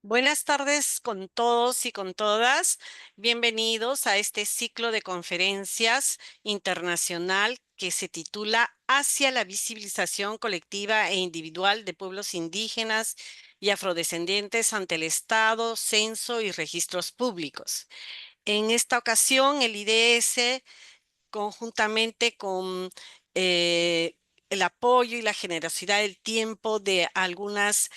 Buenas tardes con todos y con todas. Bienvenidos a este ciclo de conferencias internacional que se titula Hacia la visibilización colectiva e individual de pueblos indígenas y afrodescendientes ante el Estado, censo y registros públicos. En esta ocasión, el IDS conjuntamente con el apoyo y la generosidad del tiempo de algunas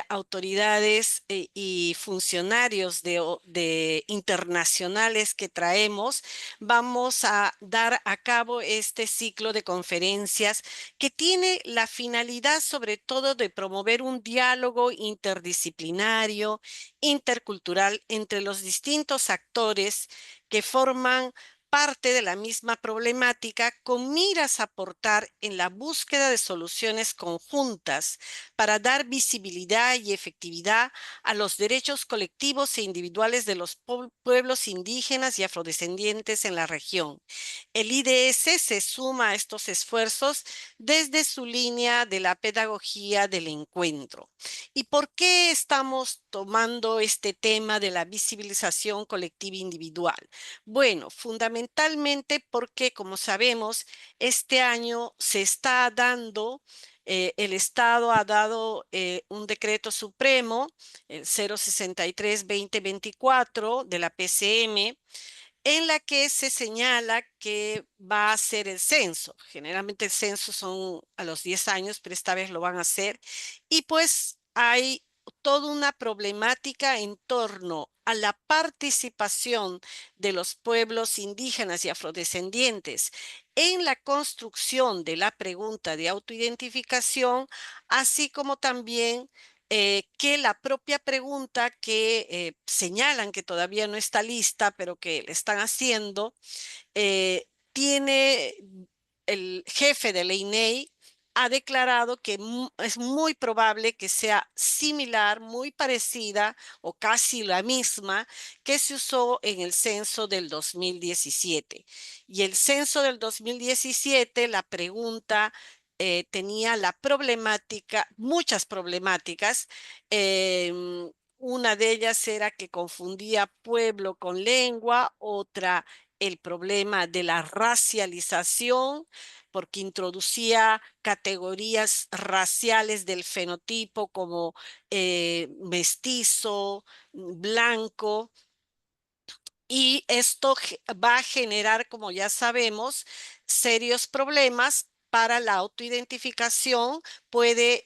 autoridades y funcionarios de internacionales que traemos, vamos a dar a cabo este ciclo de conferencias que tiene la finalidad sobre todo de promover un diálogo interdisciplinario, intercultural entre los distintos actores que forman parte de la misma problemática con miras a aportar en la búsqueda de soluciones conjuntas para dar visibilidad y efectividad a los derechos colectivos e individuales de los pueblos indígenas y afrodescendientes en la región. El IDS se suma a estos esfuerzos desde su línea de la pedagogía del encuentro. ¿Y por qué estamos tomando este tema de la visibilización colectiva individual? Bueno, fundamentalmente porque, como sabemos, este año se está dando, el Estado ha dado un decreto supremo, el 063-2024 de la PCM, en la que se señala que va a hacer el censo. Generalmente el censo son a los 10 años, pero esta vez lo van a hacer. Y pues hay toda una problemática en torno a la participación de los pueblos indígenas y afrodescendientes en la construcción de la pregunta de autoidentificación, así como también que la propia pregunta que señalan que todavía no está lista, pero que le están haciendo, tiene el jefe de la INEI ha declarado que es muy probable que sea similar, muy parecida o casi la misma que se usó en el censo del 2017. Y el censo del 2017, la pregunta tenía la problemática, muchas problemáticas. Una de ellas era que confundía pueblo con lengua, otra el problema de la racialización, porque introducía categorías raciales del fenotipo como mestizo, blanco, y esto va a generar, como ya sabemos, serios problemas para la autoidentificación, puede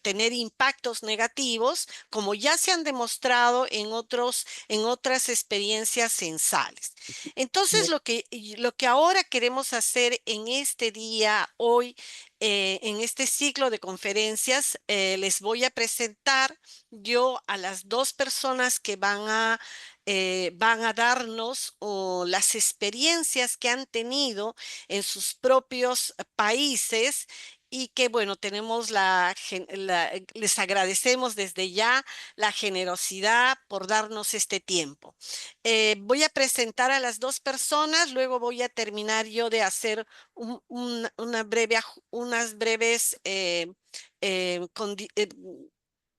tener impactos negativos, como ya se han demostrado en otras experiencias censales. Entonces, lo que ahora queremos hacer en este día, hoy, en este ciclo de conferencias, les voy a presentar yo a las dos personas que van a darnos las experiencias que han tenido en sus propios países y que, bueno, tenemos les agradecemos desde ya la generosidad por darnos este tiempo. Voy a presentar a las dos personas, luego voy a terminar yo de hacer unas breves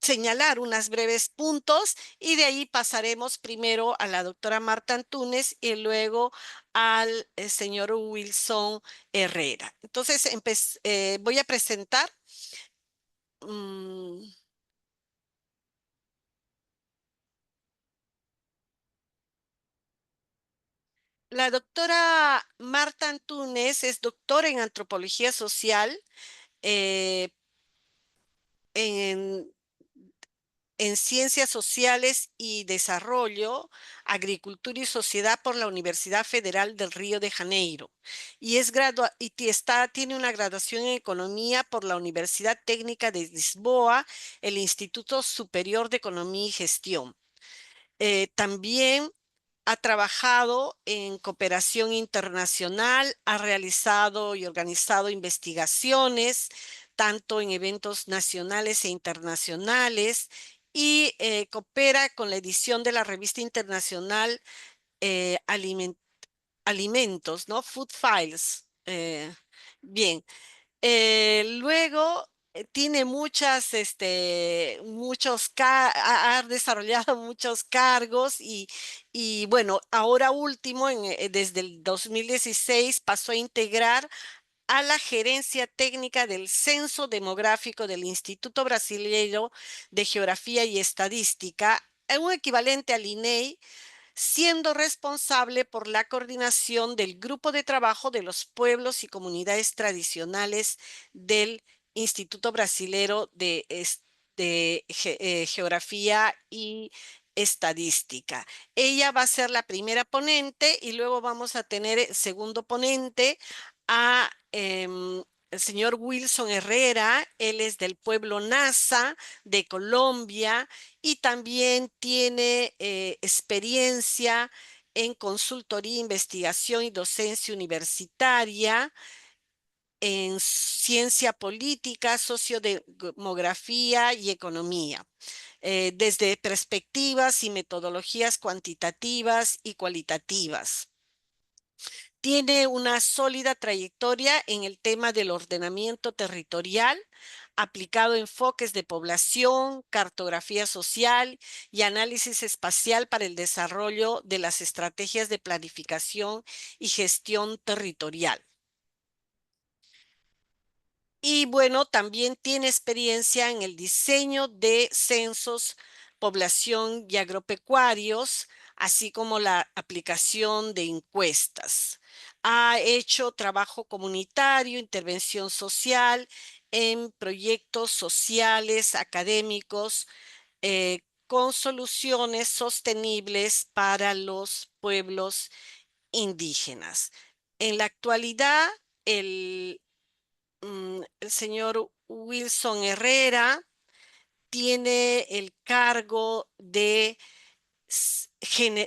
señalar unos breves puntos y de ahí pasaremos primero a la doctora Marta Antúnez y luego al señor Wilson Herrera. Entonces, voy a presentar. mm, la doctora Marta Antúnez es doctora en antropología social, eh, en en Ciencias Sociales y Desarrollo, Agricultura y Sociedad por la Universidad Federal del Río de Janeiro y tiene una graduación en Economía por la Universidad Técnica de Lisboa, el Instituto Superior de Economía y Gestión. También ha trabajado en cooperación internacional, ha realizado y organizado investigaciones, tanto en eventos nacionales e internacionales, y coopera con la edición de la revista internacional eh, Aliment- Alimentos, ¿no? Food Files. Bien, luego tiene ha desarrollado muchos cargos y bueno, ahora último, desde el 2016 pasó a integrar a la gerencia técnica del Censo Demográfico del Instituto Brasileiro de Geografía y Estadística, un equivalente al INEI, siendo responsable por la coordinación del grupo de trabajo de los pueblos y comunidades tradicionales del Instituto Brasilero de Geografía y Estadística. Ella va a ser la primera ponente y luego vamos a tener segundo ponente a el señor Wilson Herrera. Él es del pueblo Nasa de Colombia y también tiene experiencia en consultoría, investigación y docencia universitaria, en ciencia política, sociodemografía y economía, desde perspectivas y metodologías cuantitativas y cualitativas. Tiene una sólida trayectoria en el tema del ordenamiento territorial, aplicado a enfoques de población, cartografía social y análisis espacial para el desarrollo de las estrategias de planificación y gestión territorial. Y bueno, también tiene experiencia en el diseño de censos, población y agropecuarios, así como la aplicación de encuestas. Ha hecho trabajo comunitario, intervención social en proyectos sociales, académicos, con soluciones sostenibles para los pueblos indígenas. En la actualidad, el el señor Wilson Herrera tiene el cargo de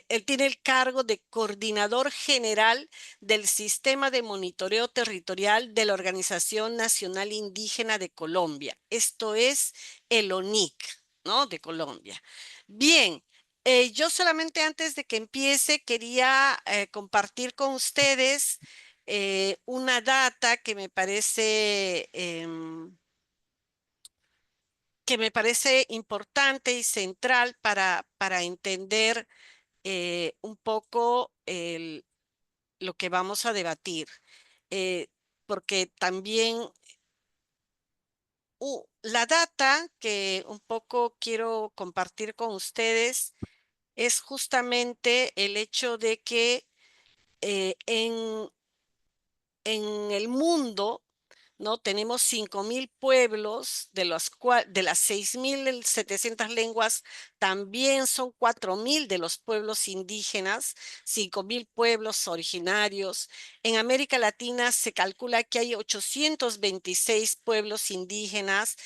él tiene el cargo de coordinador general del Sistema de Monitoreo Territorial de la Organización Nacional Indígena de Colombia. Esto es el ONIC, ¿no? De Colombia. Bien, yo solamente antes de que empiece quería compartir con ustedes una data que me parece importante y central para entender un poco lo que vamos a debatir, eh, porque también la data que un poco quiero compartir con ustedes es justamente el hecho de que en el mundo, ¿no? Tenemos 5.000 pueblos, de las 6.700 lenguas, también son 4.000 de los pueblos indígenas, 5.000 pueblos originarios. En América Latina se calcula que hay 826 pueblos indígenas,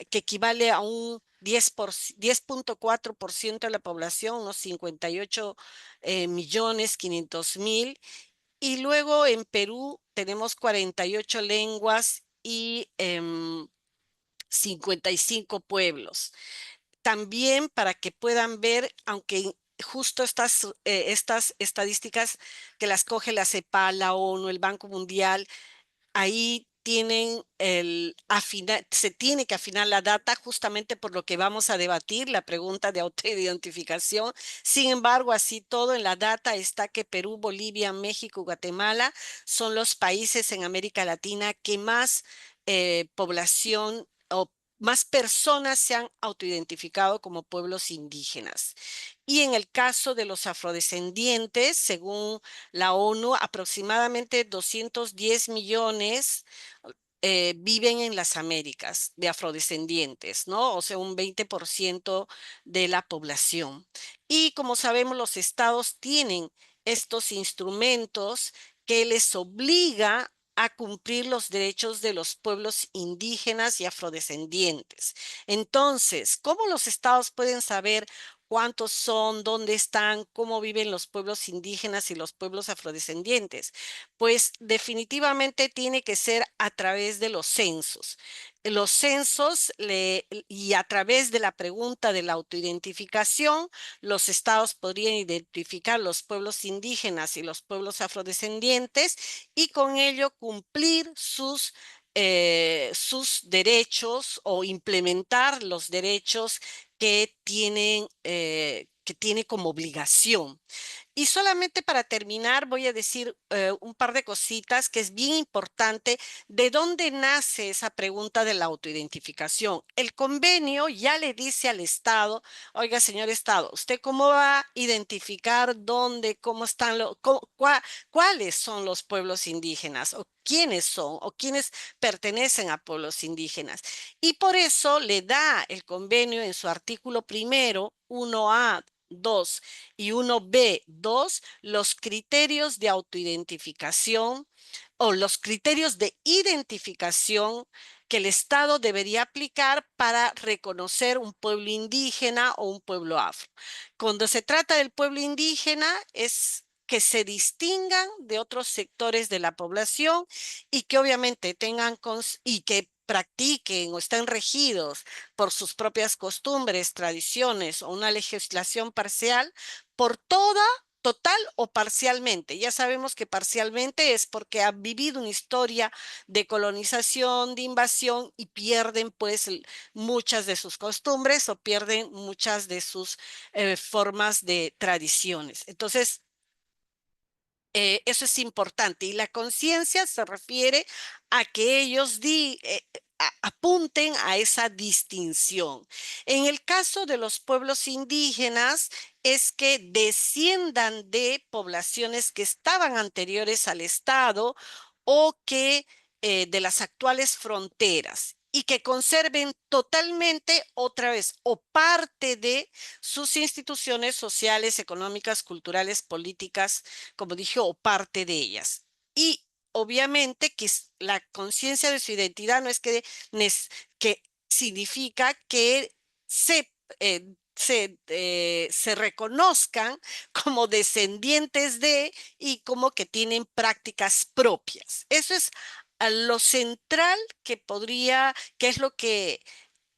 que equivale a un 10.4% de la población, unos 58 millones 500 mil. Y luego en Perú tenemos 48 lenguas y 55 pueblos. También para que puedan ver, aunque justo estas estadísticas que las coge la CEPAL, la ONU, el Banco Mundial, ahí se tiene que afinar la data justamente por lo que vamos a debatir, la pregunta de autoidentificación. Sin embargo, así todo en la data está que Perú, Bolivia, México, Guatemala son los países en América Latina que más población o más personas se han autoidentificado como pueblos indígenas. Y en el caso de los afrodescendientes, según la ONU, aproximadamente 210 millones viven en las Américas de afrodescendientes, ¿no? O sea, un 20% de la población. Y como sabemos, los estados tienen estos instrumentos que les obliga a cumplir los derechos de los pueblos indígenas y afrodescendientes. Entonces, ¿cómo los estados pueden saber cuántos son, dónde están, cómo viven los pueblos indígenas y los pueblos afrodescendientes? Pues definitivamente tiene que ser a través de los censos. Los censos y a través de la pregunta de la autoidentificación, los estados podrían identificar los pueblos indígenas y los pueblos afrodescendientes y con ello cumplir sus sus derechos o implementar los derechos que tiene como obligación. Y solamente para terminar, voy a decir un par de cositas que es bien importante de dónde nace esa pregunta de la autoidentificación. El convenio ya le dice al Estado, oiga, señor Estado, ¿usted cómo va a identificar dónde, cómo están, cuáles son los pueblos indígenas o quiénes son o quiénes pertenecen a pueblos indígenas? Y por eso le da el convenio en su artículo primero, 1A, 2 y 1B2 los criterios de autoidentificación o los criterios de identificación que el Estado debería aplicar para reconocer un pueblo indígena o un pueblo afro. Cuando se trata del pueblo indígena es que se distingan de otros sectores de la población y que obviamente tengan y que practiquen o estén regidos por sus propias costumbres, tradiciones o una legislación parcial por toda, total o parcialmente. Ya sabemos que parcialmente es porque han vivido una historia de colonización, de invasión y pierden pues muchas de sus costumbres o pierden muchas de sus formas de tradiciones. Entonces, eso es importante. Y la conciencia se refiere a que ellos apunten a esa distinción. En el caso de los pueblos indígenas, es que desciendan de poblaciones que estaban anteriores al Estado o que de las actuales fronteras y que conserven totalmente otra vez o parte de sus instituciones sociales, económicas, culturales, políticas, como dije, o parte de ellas. Y obviamente que la conciencia de su identidad no es que significa que se reconozcan como descendientes de y como que tienen prácticas propias. Eso es lo central que es lo que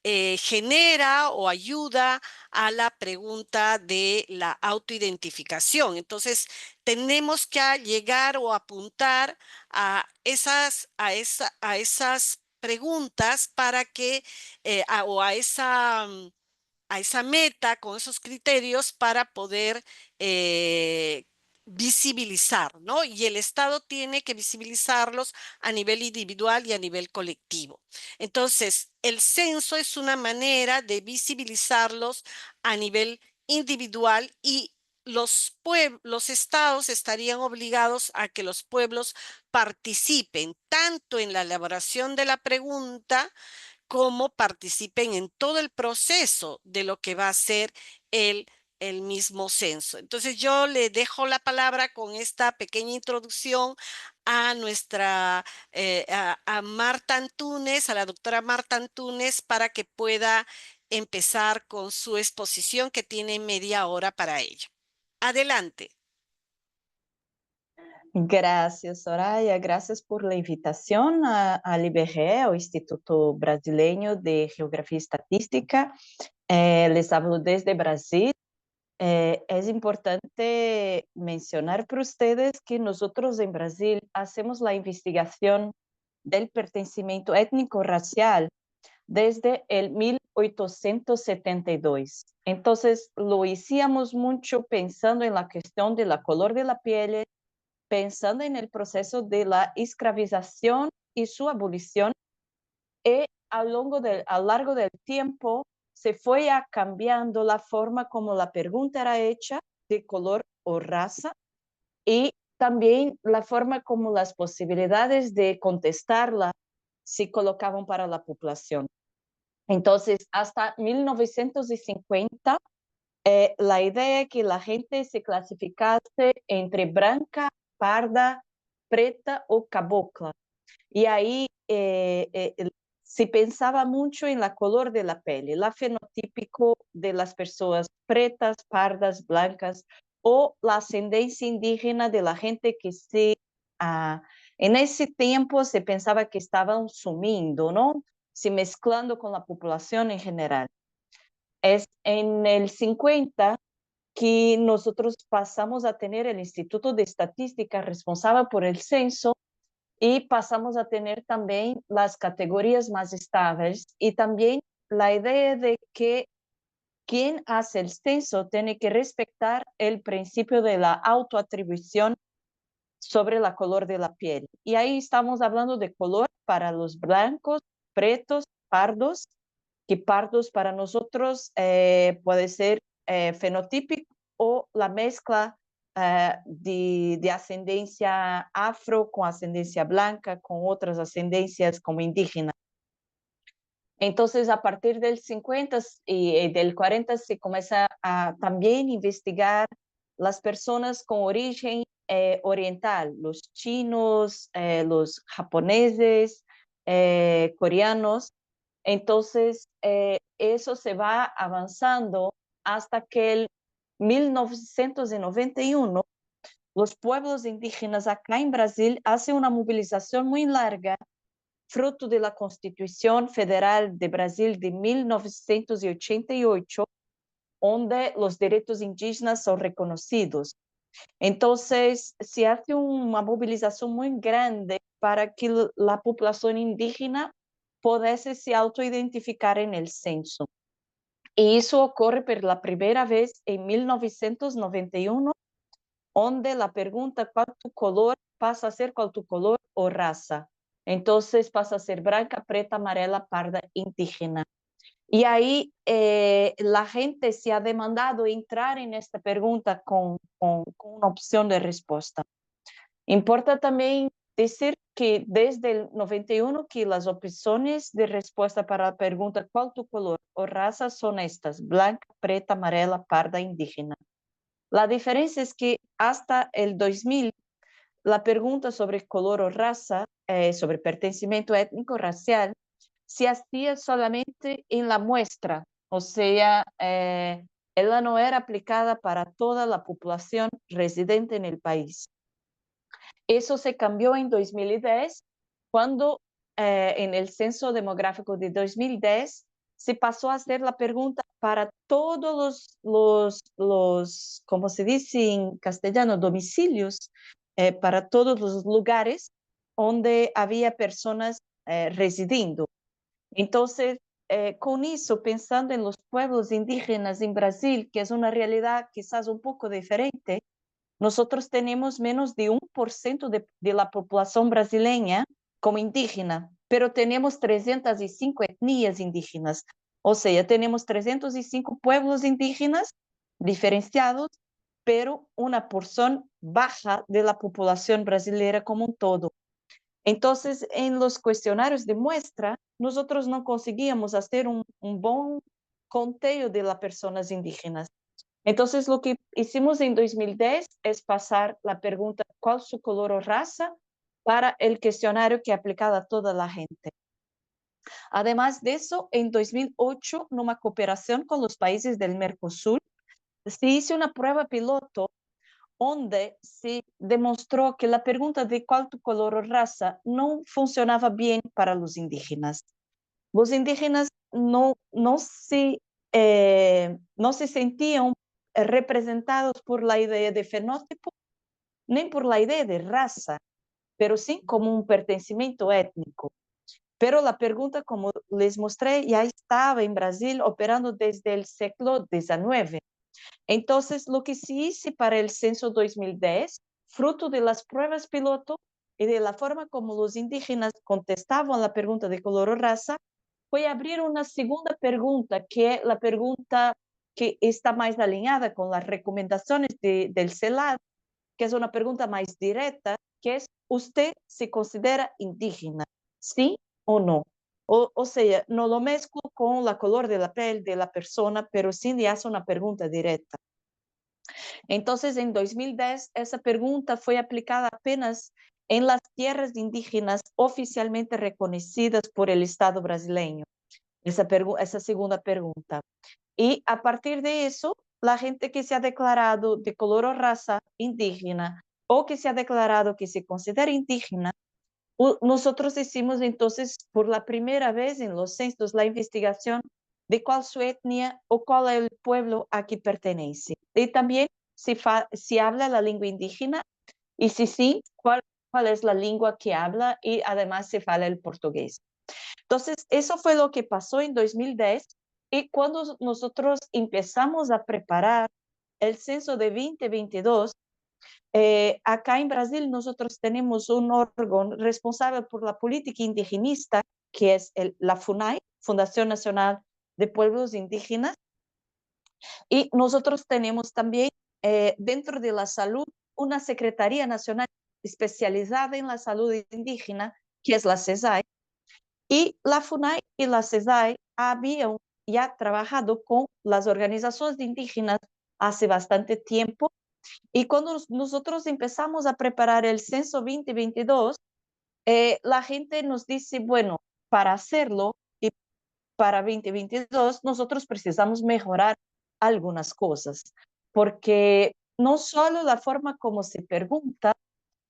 genera o ayuda a la pregunta de la autoidentificación. Entonces, tenemos que llegar o apuntar a esas preguntas para que, o a esa meta con esos criterios para poder visibilizar, ¿no? Y el Estado tiene que visibilizarlos a nivel individual y a nivel colectivo. Entonces, el censo es una manera de visibilizarlos a nivel individual y los estados estarían obligados a que los pueblos participen tanto en la elaboración de la pregunta como participen en todo el proceso de lo que va a ser el, el mismo censo. Entonces yo le dejo la palabra con esta pequeña introducción a a Marta Antunes, a la doctora Marta Antunes, para que pueda empezar con su exposición que tiene media hora para ello. Adelante. Gracias, Soraya. Gracias por la invitación al IBGE, o Instituto Brasileño de Geografía y Estatística. Les hablo desde Brasil. Es importante mencionar para ustedes que nosotros en Brasil hacemos la investigación del pertencimiento étnico-racial desde el 1872. Entonces, lo hacíamos mucho pensando en la cuestión de la color de la piel, pensando en el proceso de la esclavización y su abolición, y a lo largo del tiempo se fue cambiando la forma como la pregunta era hecha de color o raza y también la forma como las posibilidades de contestarla se colocaban para la población. Entonces, hasta 1950, la idea es que la gente se clasificase entre blanca, parda, preta o cabocla. Y ahí se pensaba mucho en la color de la piel, la fenotípico de las personas pretas, pardas, blancas, o la ascendencia indígena de la gente que en ese tiempo se pensaba que estaban sumiendo, ¿no? Se mezclando con la población en general. Es en el 50 que nosotros pasamos a tener el Instituto de Estadística responsable por el censo, y pasamos a tener también las categorías más estables y también la idea de que quien hace el censo tiene que respetar el principio de la autoatribución sobre la color de la piel. Y ahí estamos hablando de color para los blancos, pretos, pardos, que pardos para nosotros puede ser fenotípico o la mezcla de ascendencia afro con ascendencia blanca, con otras ascendencias como indígena. Entonces, a partir del 50 y del 40 se comienza a también investigar las personas con origen oriental, los chinos, los japoneses, coreanos. Entonces, eso se va avanzando hasta que el 1991 los pueblos indígenas acá en Brasil hacen una movilización muy larga fruto de la Constitución Federal de Brasil de 1988, donde los derechos indígenas son reconocidos. Entonces, se hace una movilización muy grande para que la población indígena pudiese se autoidentificar en el censo. Y eso ocurre por la primera vez en 1991, donde la pregunta ¿cuál tu color? Pasa a ser ¿cuál tu color o raza? Entonces pasa a ser blanca, preta, amarela, parda, indígena. Y ahí la gente se ha demandado entrar en esta pregunta con una opción de respuesta. Importa también decir que desde el 91 que las opciones de respuesta para la pregunta ¿cuál tu color o raza? Son estas: blanca, preta, amarela, parda, indígena. La diferencia es que hasta el 2000 la pregunta sobre color o raza, sobre pertenecimiento étnico racial, se hacía solamente en la muestra, o sea, ella no era aplicada para toda la población residente en el país. Eso se cambió en 2010, cuando en el censo demográfico de 2010 se pasó a hacer la pregunta para todos como se dice en castellano, domicilios, para todos los lugares donde había personas residiendo. Entonces, con eso, pensando en los pueblos indígenas en Brasil, que es una realidad quizás un poco diferente, nosotros tenemos menos de 1% de la población brasileña como indígena, pero tenemos 305 etnias indígenas. O sea, tenemos 305 pueblos indígenas diferenciados, pero una porción baja de la población brasileña como un todo. Entonces, en los cuestionarios de muestra, nosotros no conseguíamos hacer un buen conteo de las personas indígenas. Entonces, lo que hicimos en 2010 es pasar la pregunta ¿cuál es su color o raza? Para el cuestionario que aplicaba a toda la gente. Además de eso, en 2008, en una cooperación con los países del Mercosur, se hizo una prueba piloto donde se demostró que la pregunta de cuál tu color o raza no funcionaba bien para los indígenas. Los indígenas no se sentían representados por la idea de fenótipo, ni por la idea de raza, pero sí como un pertenecimiento étnico. Pero la pregunta, como les mostré, ya estaba en Brasil operando desde el siglo XIX. Entonces, lo que se hizo para el censo 2010, fruto de las pruebas piloto y de la forma como los indígenas contestaban la pregunta de color o raza, fue abrir una segunda pregunta, que es la pregunta que está más alineada con las recomendaciones del CELAD, que es una pregunta más directa, que es: ¿usted se considera indígena? ¿Sí o no? O sea, no lo mezclo con la color de la piel de la persona, pero sí le hace una pregunta directa. Entonces, en 2010, esa pregunta fue aplicada apenas en las tierras indígenas oficialmente reconocidas por el Estado brasileño. Esa segunda pregunta. Y a partir de eso, la gente que se ha declarado de color o raza indígena o que se ha declarado que se considera indígena, nosotros hicimos entonces por la primera vez en los censos la investigación de cuál su etnia o cuál es el pueblo a que pertenece. Y también si habla la lengua indígena y si sí, cuál cuál es la lengua que habla y además se fala el portugués. Entonces, eso fue lo que pasó en 2010 y cuando nosotros empezamos a preparar el censo de 2022, acá en Brasil nosotros tenemos un órgano responsable por la política indigenista, que es la FUNAI, Fundación Nacional de Pueblos Indígenas, y nosotros tenemos también dentro de la salud una Secretaría Nacional especializada en la salud indígena, que es la CESAI, y la FUNAI y la CESAI habían ya trabajado con las organizaciones indígenas hace bastante tiempo. Y cuando nosotros empezamos a preparar el censo 2022, la gente nos dice, bueno, para hacerlo y para 2022 nosotros precisamos mejorar algunas cosas, porque no solo la forma como se pregunta,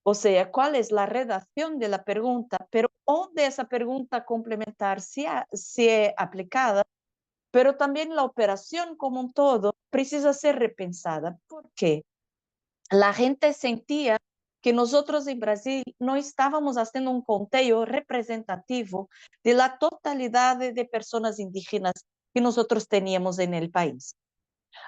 o sea, cuál es la redacción de la pregunta, pero dónde esa pregunta complementar sea aplicada, pero también la operación como un todo precisa ser repensada. ¿Por qué? La gente sentía que nosotros en Brasil no estábamos haciendo un conteo representativo de la totalidad de personas indígenas que nosotros teníamos en el país.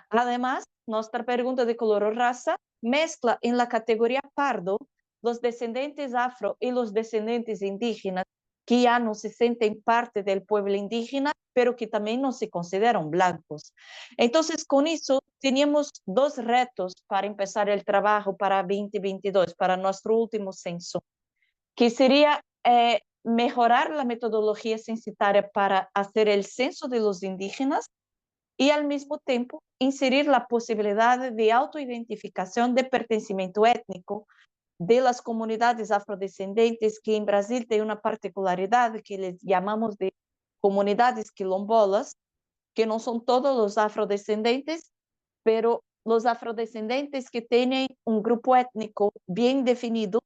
Además, nuestra pregunta de color o raza mezcla en la categoría pardo los descendientes afro y los descendientes indígenas que ya no se sienten parte del pueblo indígena, pero que también no se consideran blancos. Entonces, con eso teníamos dos retos para empezar el trabajo para 2022, para nuestro último censo, que sería mejorar la metodología censitaria para hacer el censo de los indígenas y al mismo tiempo inserir la posibilidad de autoidentificación de pertencimiento étnico de las comunidades afrodescendentes, que en Brasil tiene una particularidad que les llamamos de comunidades quilombolas, que no son todos los afrodescendentes, pero los afrodescendentes que tienen un grupo étnico bien definido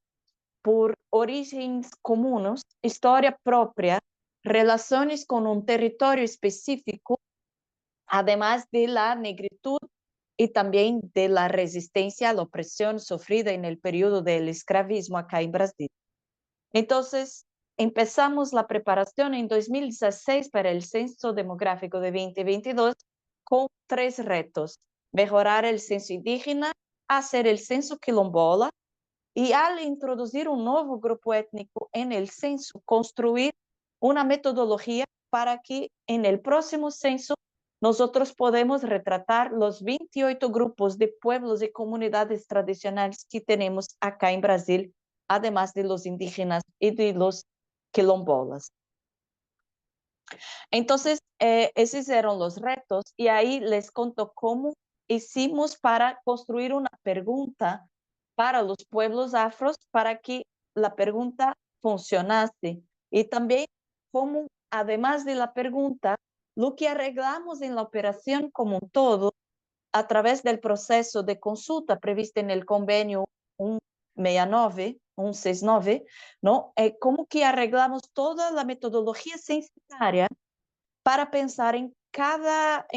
por orígenes comunes, historia propia, relaciones con un territorio específico, además de la negritud y también de la resistencia a la opresión sufrida en el periodo del esclavismo acá en Brasil. Entonces, empezamos la preparación en 2016 para el censo demográfico de 2022 con tres retos: mejorar el censo indígena, hacer el censo quilombola y, al introducir un nuevo grupo étnico en el censo, construir una metodología para que en el próximo censo nosotros podemos retratar los 28 grupos de pueblos y comunidades tradicionales que tenemos acá en Brasil, además de los indígenas y de los quilombolas. Entonces, esos eran los retos y ahí les conto cómo hicimos para construir una pregunta para los pueblos afros para que la pregunta funcionase y también cómo, además de la pregunta, lo que arreglamos en la operación como un todo a través del proceso de consulta previsto en el convenio 169, 169, ¿no? Cómo que arreglamos toda la metodología censitaria para pensar en cada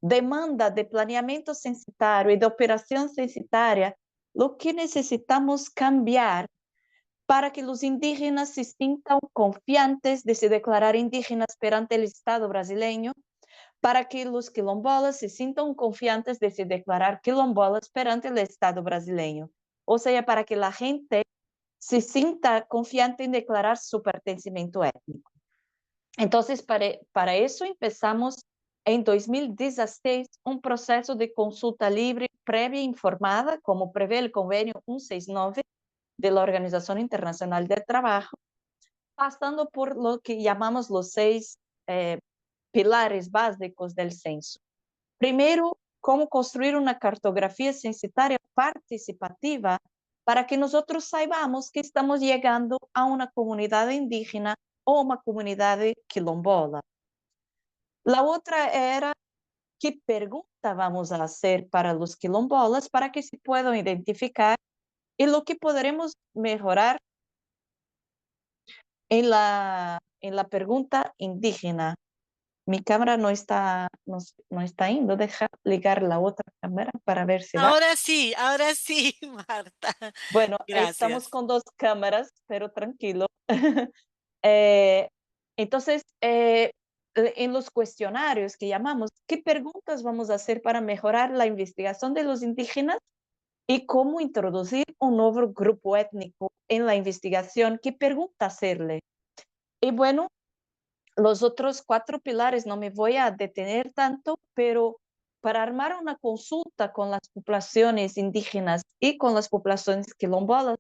demanda de planeamiento censitario y de operación censitaria, lo que necesitamos cambiar para que los indígenas se sientan confiantes de se declarar indígenas perante el Estado brasileño, para que los quilombolas se sientan confiantes de se declarar quilombolas perante el Estado brasileño. O sea, para que la gente se sienta confiante en declarar su pertencimiento étnico. Entonces, para eso empezamos en 2016 un proceso de consulta libre, previa e informada, como prevé el convenio 169 de la Organización Internacional del Trabajo, pasando por lo que llamamos los 6 pilares básicos del censo. Primero, cómo construir una cartografía censitaria participativa para que nosotros saibamos que estamos llegando a una comunidad indígena o una comunidad quilombola. La otra era qué pregunta vamos a hacer para los quilombolas para que se puedan identificar y lo que podremos mejorar en la pregunta indígena. Mi cámara no está yendo. Deja ligar la otra cámara para ver si va. Ahora sí, Marta. Bueno, estamos Gracias. con dos cámaras, pero tranquilo. Eh, entonces, en los cuestionarios que llamamos, ¿qué preguntas vamos a hacer para mejorar la investigación de los indígenas y cómo introducir un nuevo grupo étnico en la investigación? ¿Qué pregunta hacerle? Y bueno, los otros cuatro pilares no me voy a detener tanto, pero para armar una consulta con las poblaciones indígenas y con las poblaciones quilombolas,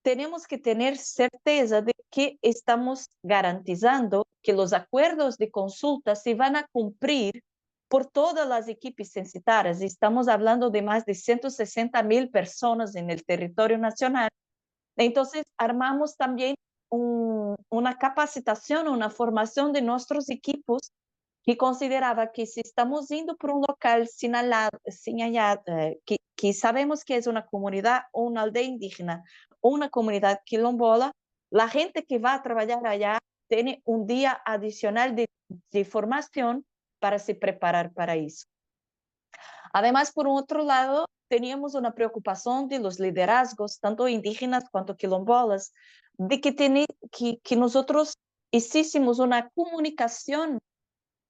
tenemos que tener certeza de que estamos garantizando que los acuerdos de consulta se van a cumplir por todas las equipes censitarias. Estamos hablando de más de 160,000 personas en el territorio nacional. Entonces, armamos también una capacitación, una formación de nuestros equipos que consideraba que si estamos yendo por un local señalado, que sabemos que es una comunidad o una aldea indígena o una comunidad quilombola, la gente que va a trabajar allá tiene un día adicional de formación para se preparar para eso. Además, por otro lado, teníamos una preocupación de los liderazgos, tanto indígenas cuanto quilombolas, de que nosotros hiciésemos una comunicación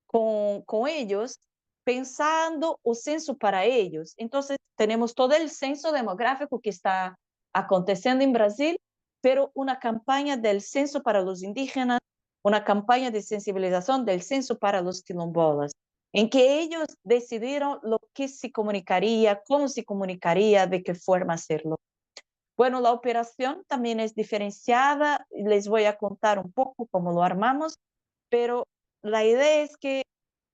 con ellos pensando o censo para ellos. Entonces, tenemos todo el censo demográfico que está aconteciendo en Brasil, pero una campaña del censo para los indígenas, una campaña de sensibilización del censo para los quilombolas, en que ellos decidieron lo que se comunicaría, cómo se comunicaría, de qué forma hacerlo. Bueno, la operación también es diferenciada, les voy a contar un poco cómo lo armamos, pero la idea es que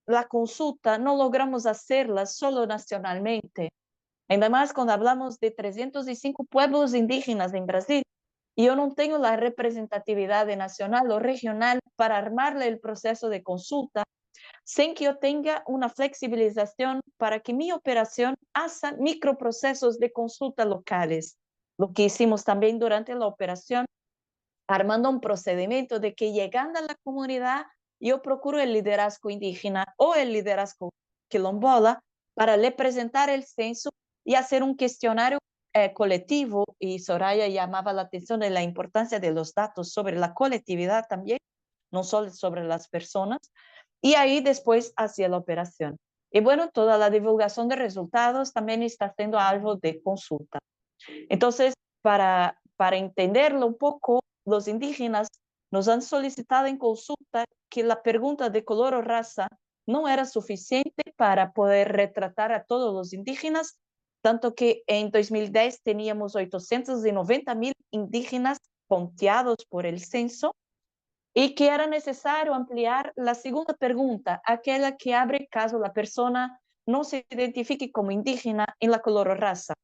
la consulta no logramos hacerla solo nacionalmente. Además, cuando hablamos de 305 pueblos indígenas en Brasil, yo no tengo la representatividad nacional o regional para armarle el proceso de consulta sin que yo tenga una flexibilización para que mi operación haga microprocesos de consulta locales. Lo que hicimos también durante la operación, armando un procedimiento de que llegando a la comunidad, yo procuro el liderazgo indígena o el liderazgo quilombola para le presentar el censo y hacer un cuestionario colectivo. Y Soraya llamaba la atención de la importancia de los datos sobre la colectividad también, no solo sobre las personas. Y ahí después hacia la operación. Y bueno, toda la divulgación de resultados también está siendo algo de consulta. Entonces, para entenderlo un poco, los indígenas nos han solicitado en consulta que la pregunta de color o raza no era suficiente para poder retratar a todos los indígenas, tanto que en 2010 teníamos 890,000 indígenas contados por el censo y que era necesario ampliar la segunda pregunta, aquella que abre caso la persona no se identifique como indígena en la color o raza.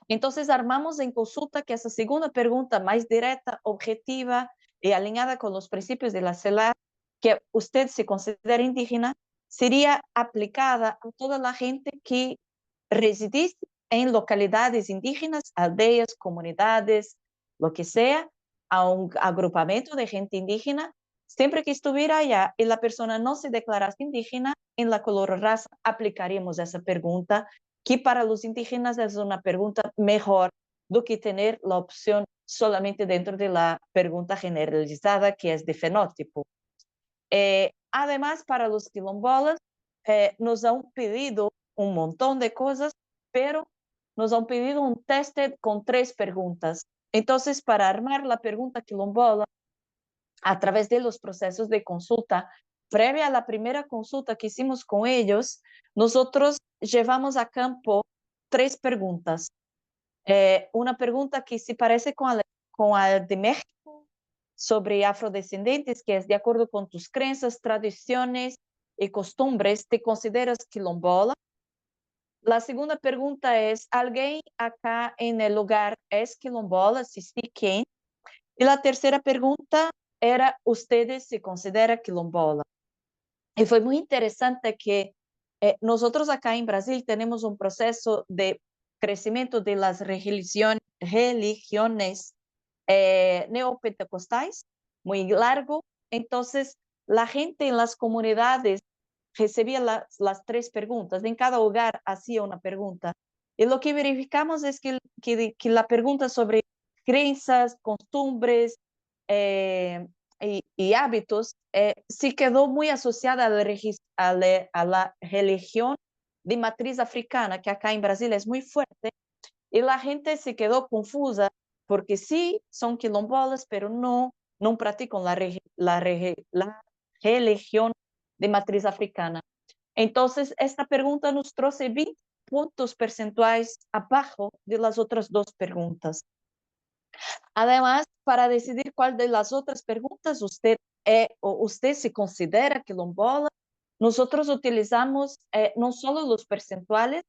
Entonces armamos en consulta que esa segunda pregunta más directa, objetiva y alineada con los principios de la CELAC, que usted se considera indígena, sería aplicada a toda la gente que residís en localidades indígenas, aldeas, comunidades, lo que sea, a un agrupamiento de gente indígena, siempre que estuviera allá y la persona no se declarase indígena, en la color o raza aplicaríamos esa pregunta, que para los indígenas es una pregunta mejor do que tener la opción solamente dentro de la pregunta generalizada, que es de fenótipo. Además, para los quilombolas, nos han pedido un montón de cosas, pero nos han pedido un test con 3 preguntas. Entonces, para armar la pregunta quilombola, a través de los procesos de consulta, previa a la primera consulta que hicimos con ellos, nosotros llevamos a campo 3 preguntas. Una pregunta que se parece con la de México, sobre afrodescendentes, que es de acuerdo con tus creencias, tradiciones y costumbres, ¿te consideras quilombola? La segunda pregunta es, ¿alguien acá en el lugar es quilombola? Si sí, ¿quién? Y la tercera pregunta era, ¿ustedes se consideran quilombola? Y fue muy interesante que nosotros acá en Brasil tenemos un proceso de crecimiento de las religiones neopentecostais muy largo. Entonces, la gente en las comunidades recibía las tres preguntas, en cada hogar hacía una pregunta. Y lo que verificamos es que la pregunta sobre creencias, costumbres y hábitos sí quedó muy asociada a la religión de matriz africana, que acá en Brasil es muy fuerte, y la gente se quedó confusa porque sí son quilombolas, pero no practican la religión de matriz africana. Entonces, esta pregunta nos trouxe 20 puntos percentuales abajo de las otras dos preguntas. Además, para decidir cuál de las otras preguntas usted se considera quilombola, nosotros utilizamos no solo los percentuales,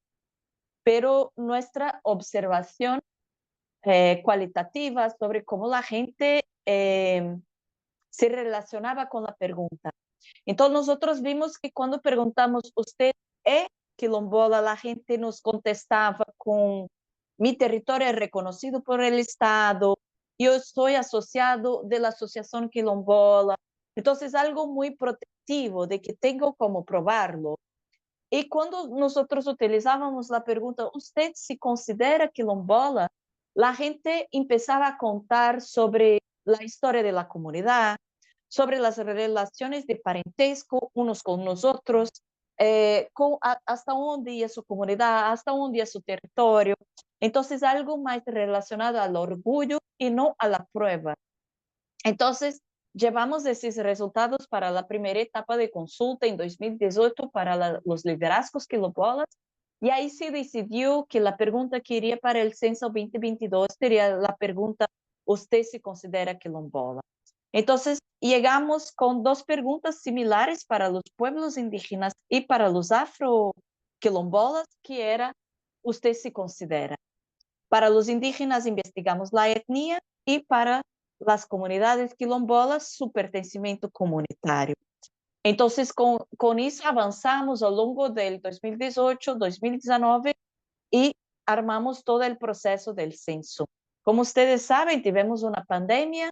pero nuestra observación cualitativa sobre cómo la gente se relacionaba con la pregunta. Entonces nosotros vimos que cuando preguntamos, ¿usted es quilombola? La gente nos contestaba con, mi territorio es reconocido por el Estado, yo estoy asociado de la Asociación Quilombola. Entonces algo muy protectivo de que tengo como probarlo. Y cuando nosotros utilizábamos la pregunta, ¿usted se considera quilombola? La gente empezaba a contar sobre la historia de la comunidad, sobre las relaciones de parentesco unos con nosotros, hasta dónde es su comunidad, hasta dónde es su territorio. Entonces, algo más relacionado al orgullo y no a la prueba. Entonces, llevamos esos resultados para la primera etapa de consulta en 2018 para los liderazgos quilombolas, y ahí se decidió que la pregunta que iría para el censo 2022 sería la pregunta, ¿usted se considera quilombola? Entonces, llegamos con dos preguntas similares para los pueblos indígenas y para los afro-quilombolas, que era, ¿usted se considera? Para los indígenas investigamos la etnia y para las comunidades quilombolas su pertencimiento comunitario. Entonces, con eso avanzamos a lo largo del 2018, 2019 y armamos todo el proceso del censo. Como ustedes saben, tuvimos una pandemia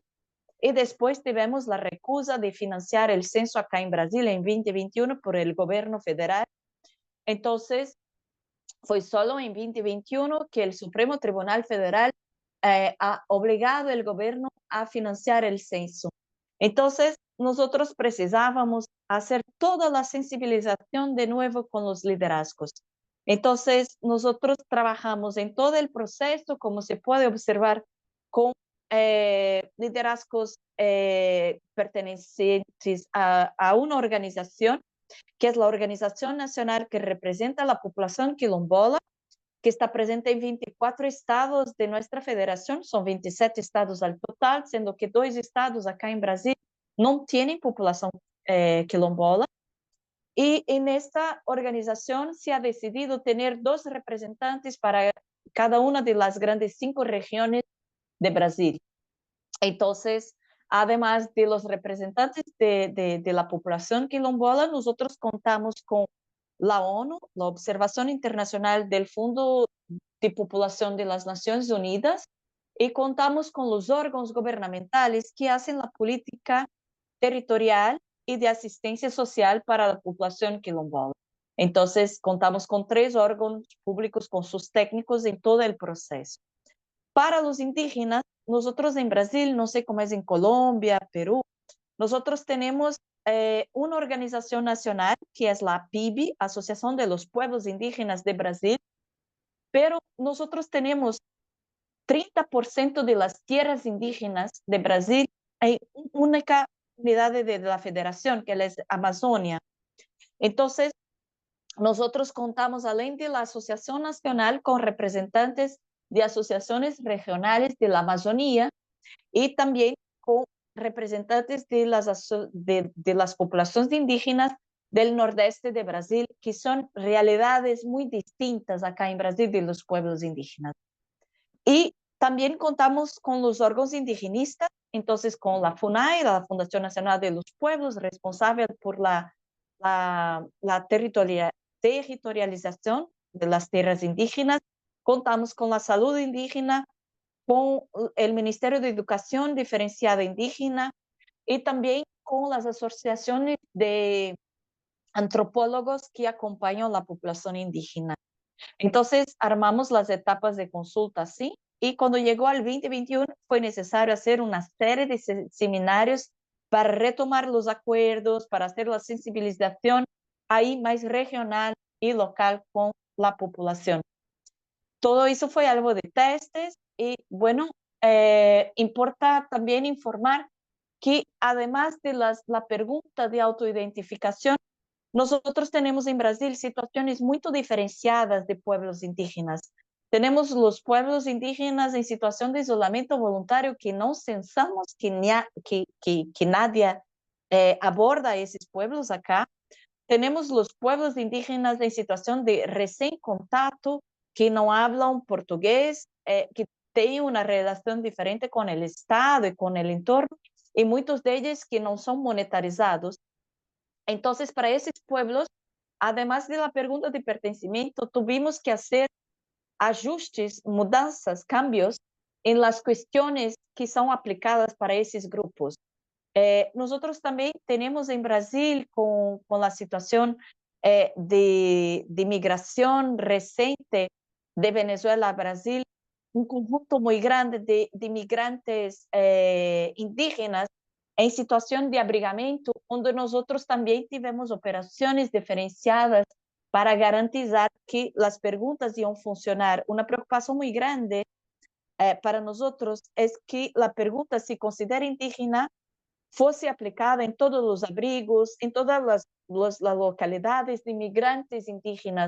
y después tuvimos la recusa de financiar el censo acá en Brasil en 2021 por el gobierno federal. Entonces, fue solo en 2021 que el Supremo Tribunal Federal ha obligado al gobierno a financiar el censo. Entonces, nosotros precisábamos hacer toda la sensibilización de nuevo con los liderazgos. Entonces, nosotros trabajamos en todo el proceso, como se puede observar, con liderazgos pertenecientes a una organización que es la organización nacional que representa a la población quilombola, que está presente en 24 estados de nuestra federación, son 27 estados al total, siendo que 2 estados acá en Brasil no tienen población quilombola. Y en esta organización se ha decidido tener 2 representantes para cada una de las grandes 5 regiones de Brasil. Entonces, además de los representantes de la población quilombola, nosotros contamos con la ONU, la Observación Internacional del Fondo de Población de las Naciones Unidas, y contamos con los órganos gubernamentales que hacen la política territorial y de asistencia social para la población quilombola. Entonces, contamos con 3 órganos públicos con sus técnicos en todo el proceso. Para los indígenas, nosotros en Brasil, no sé cómo es en Colombia, Perú, nosotros tenemos una organización nacional que es la APIB, Asociación de los Pueblos Indígenas de Brasil, pero nosotros tenemos 30% de las tierras indígenas de Brasil en una única unidad de la federación, que es Amazonia. Entonces, nosotros contamos, além de la Asociación Nacional, con representantes de asociaciones regionales de la Amazonía y también con representantes de las poblaciones indígenas del nordeste de Brasil, que son realidades muy distintas acá en Brasil de los pueblos indígenas. Y también contamos con los órganos indigenistas, entonces con la FUNAI, la Fundación Nacional de los Pueblos, responsable por la territorialización de las tierras indígenas. Contamos con la salud indígena, con el Ministerio de Educación Diferenciada Indígena y también con las asociaciones de antropólogos que acompañan la población indígena. Entonces, armamos las etapas de consulta, ¿sí? Y cuando llegó al 2021, fue necesario hacer una serie de seminarios para retomar los acuerdos, para hacer la sensibilización ahí más regional y local con la población. Todo eso fue algo de testes y bueno, importa también informar que además de la pregunta de autoidentificación, nosotros tenemos en Brasil situaciones muy diferenciadas de pueblos indígenas. Tenemos los pueblos indígenas en situación de isolamiento voluntario que no censamos, que nadie aborda esos pueblos acá. Tenemos los pueblos indígenas en situación de recién contacto, que no hablan portugués, que tienen una relación diferente con el Estado y con el entorno, y muchos de ellos que no son monetarizados. Entonces, para esos pueblos, además de la pregunta de pertencimiento, tuvimos que hacer ajustes, mudanzas, cambios en las cuestiones que son aplicadas para esos grupos. Nosotros también tenemos en Brasil, con la situación de migración reciente de Venezuela a Brasil, un conjunto muy grande de migrantes indígenas en situación de abrigamiento, donde nosotros también tivemos operaciones diferenciadas para garantizar que las preguntas iban a funcionar. Una preocupación muy grande para nosotros es que la pregunta se considera indígena fosse aplicada em todos os abrigos, em todas as localidades de imigrantes indígenas,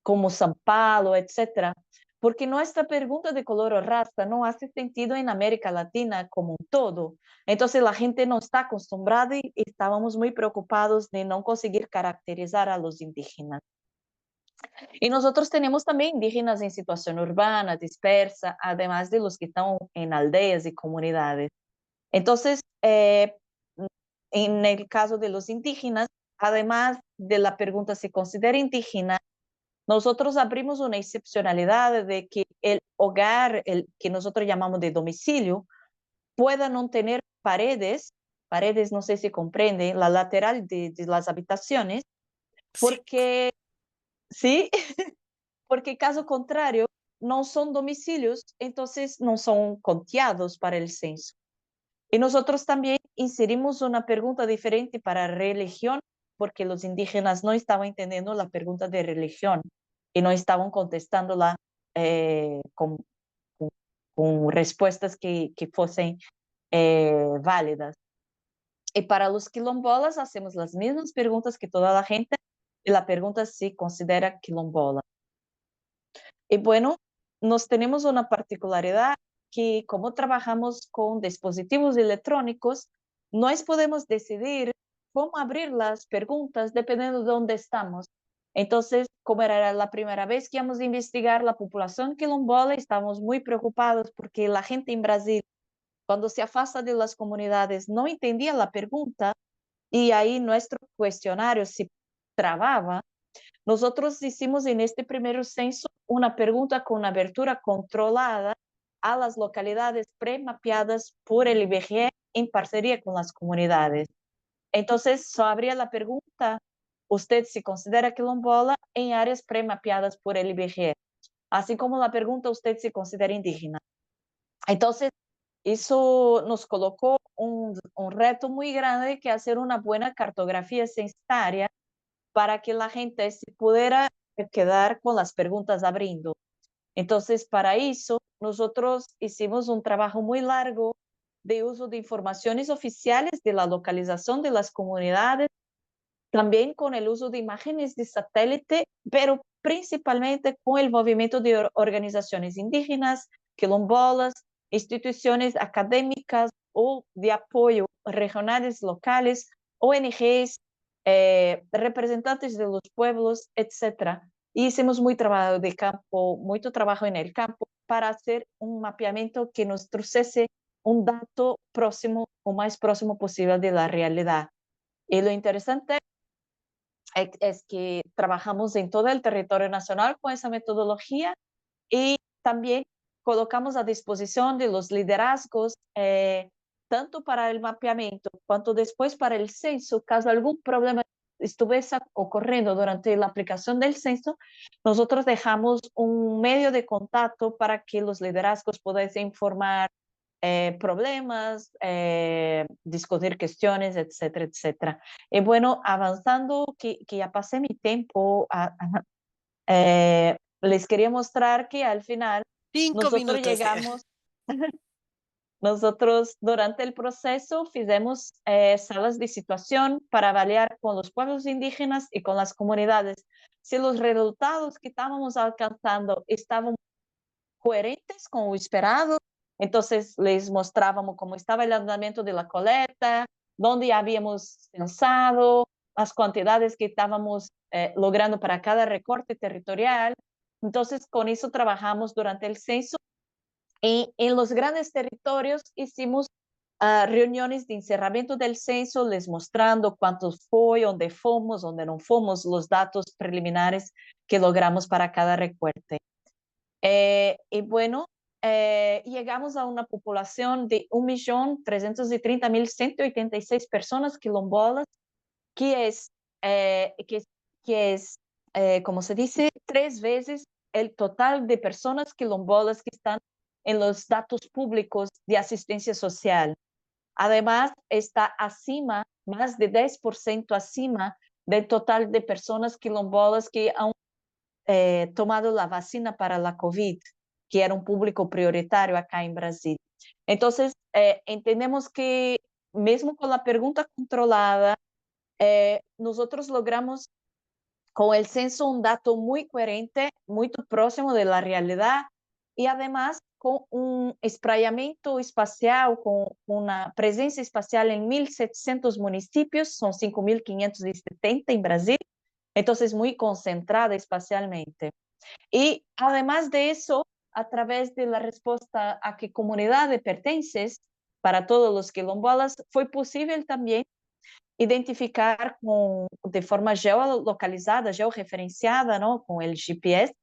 como São Paulo, etc. Porque nossa pergunta de color ou raça não faz sentido em América Latina como um todo. Então, a gente não está acostumbrada e estávamos muito preocupados de não conseguir caracterizar a los indígenas. E nós temos também indígenas em situação urbana, dispersa, además de los que estão em aldeias e comunidades. Entonces, en el caso de los indígenas, además de la pregunta ¿se considera indígena? Nosotros abrimos una excepcionalidad de que el hogar, el que nosotros llamamos de domicilio, pueda no tener paredes no sé si comprenden, la lateral de las habitaciones, Sí, porque sí, porque caso contrario, no son domicilios, entonces no son conteados para el censo. Y nosotros también inserimos una pregunta diferente para religión, porque los indígenas no estaban entendiendo la pregunta de religión y no estaban contestándola con, con respuestas que fuesen válidas. Y para los quilombolas hacemos las mismas preguntas que toda la gente y la pregunta si considera quilombola. Y bueno, nos tenemos una particularidad que como trabajamos con dispositivos electrónicos, no podemos decidir cómo abrir las preguntas dependiendo de dónde estamos. Entonces, como era la primera vez que íbamos a investigar la población quilombola, estábamos muy preocupados porque la gente en Brasil, cuando se afasta de las comunidades, no entendía la pregunta y ahí nuestro cuestionario se trababa. Nosotros hicimos en este primer censo una pregunta con abertura controlada a las localidades premapeadas por el IBGE en parcería con las comunidades. Entonces, solo habría la pregunta, ¿usted se considera quilombola en áreas premapeadas por el IBGE? Así como la pregunta, ¿usted se considera indígena? Entonces, eso nos colocó un reto muy grande que hacer una buena cartografía censitaria para que la gente se pudiera quedar con las preguntas abriendo. Entonces, para eso, nosotros hicimos un trabajo muy largo de uso de informaciones oficiales de la localización de las comunidades, también con el uso de imágenes de satélite, pero principalmente con el movimiento de organizaciones indígenas, quilombolas, instituciones académicas o de apoyo regionales, locales, ONGs, representantes de los pueblos, etcétera. Y hicimos muy trabajo de campo, mucho trabajo en el campo para hacer un mapeamiento que nos trujese un dato próximo o más próximo posible de la realidad. Y lo interesante es que trabajamos en todo el territorio nacional con esa metodología y también colocamos a disposición de los liderazgos tanto para el mapeamiento cuanto después para el censo, caso algún problema estuviese ocurriendo durante la aplicación del censo, nosotros dejamos un medio de contacto para que los liderazgos pudiesen informar problemas, discutir cuestiones, etcétera, etcétera. Y bueno, avanzando, que ya pasé mi tiempo, les quería mostrar que al final Cinco nosotros minutos. llegamos, nosotros durante el proceso fizemos salas de situación para avaliar con los pueblos indígenas y con las comunidades si los resultados que estábamos alcanzando estaban coherentes con lo esperado. Entonces les mostrábamos cómo estaba el andamiento de la colecta, dónde habíamos censado, las cantidades que estábamos logrando para cada recorte territorial. Entonces con eso trabajamos durante el censo y en los grandes territorios hicimos reuniones de encerramiento del censo, les mostrando cuántos fue, dónde fomos, dónde no fomos, los datos preliminares que logramos para cada recorte. Y bueno, llegamos a una población de 1.330.186 personas quilombolas, que es, que es como se dice, 3 veces el total de personas quilombolas que están en los datos públicos de asistencia social. Además, está acima, más de 10% acima del total de personas quilombolas que han tomado la vacina para la COVID, que era un público prioritario acá en Brasil. Entonces, entendemos que mesmo con la pregunta controlada, nosotros logramos con el censo un dato muy coherente, muy próximo de la realidad y además con un espraiamento espacial, con una presencia espacial en 1.700 municipios, son 5.570 en Brasil, entonces muy concentrada espacialmente. Y además de eso, a través de la respuesta a qué comunidad pertences, para todos los quilombolas, fue posible también identificar de forma geolocalizada, georreferenciada, ¿no? Con el GPS,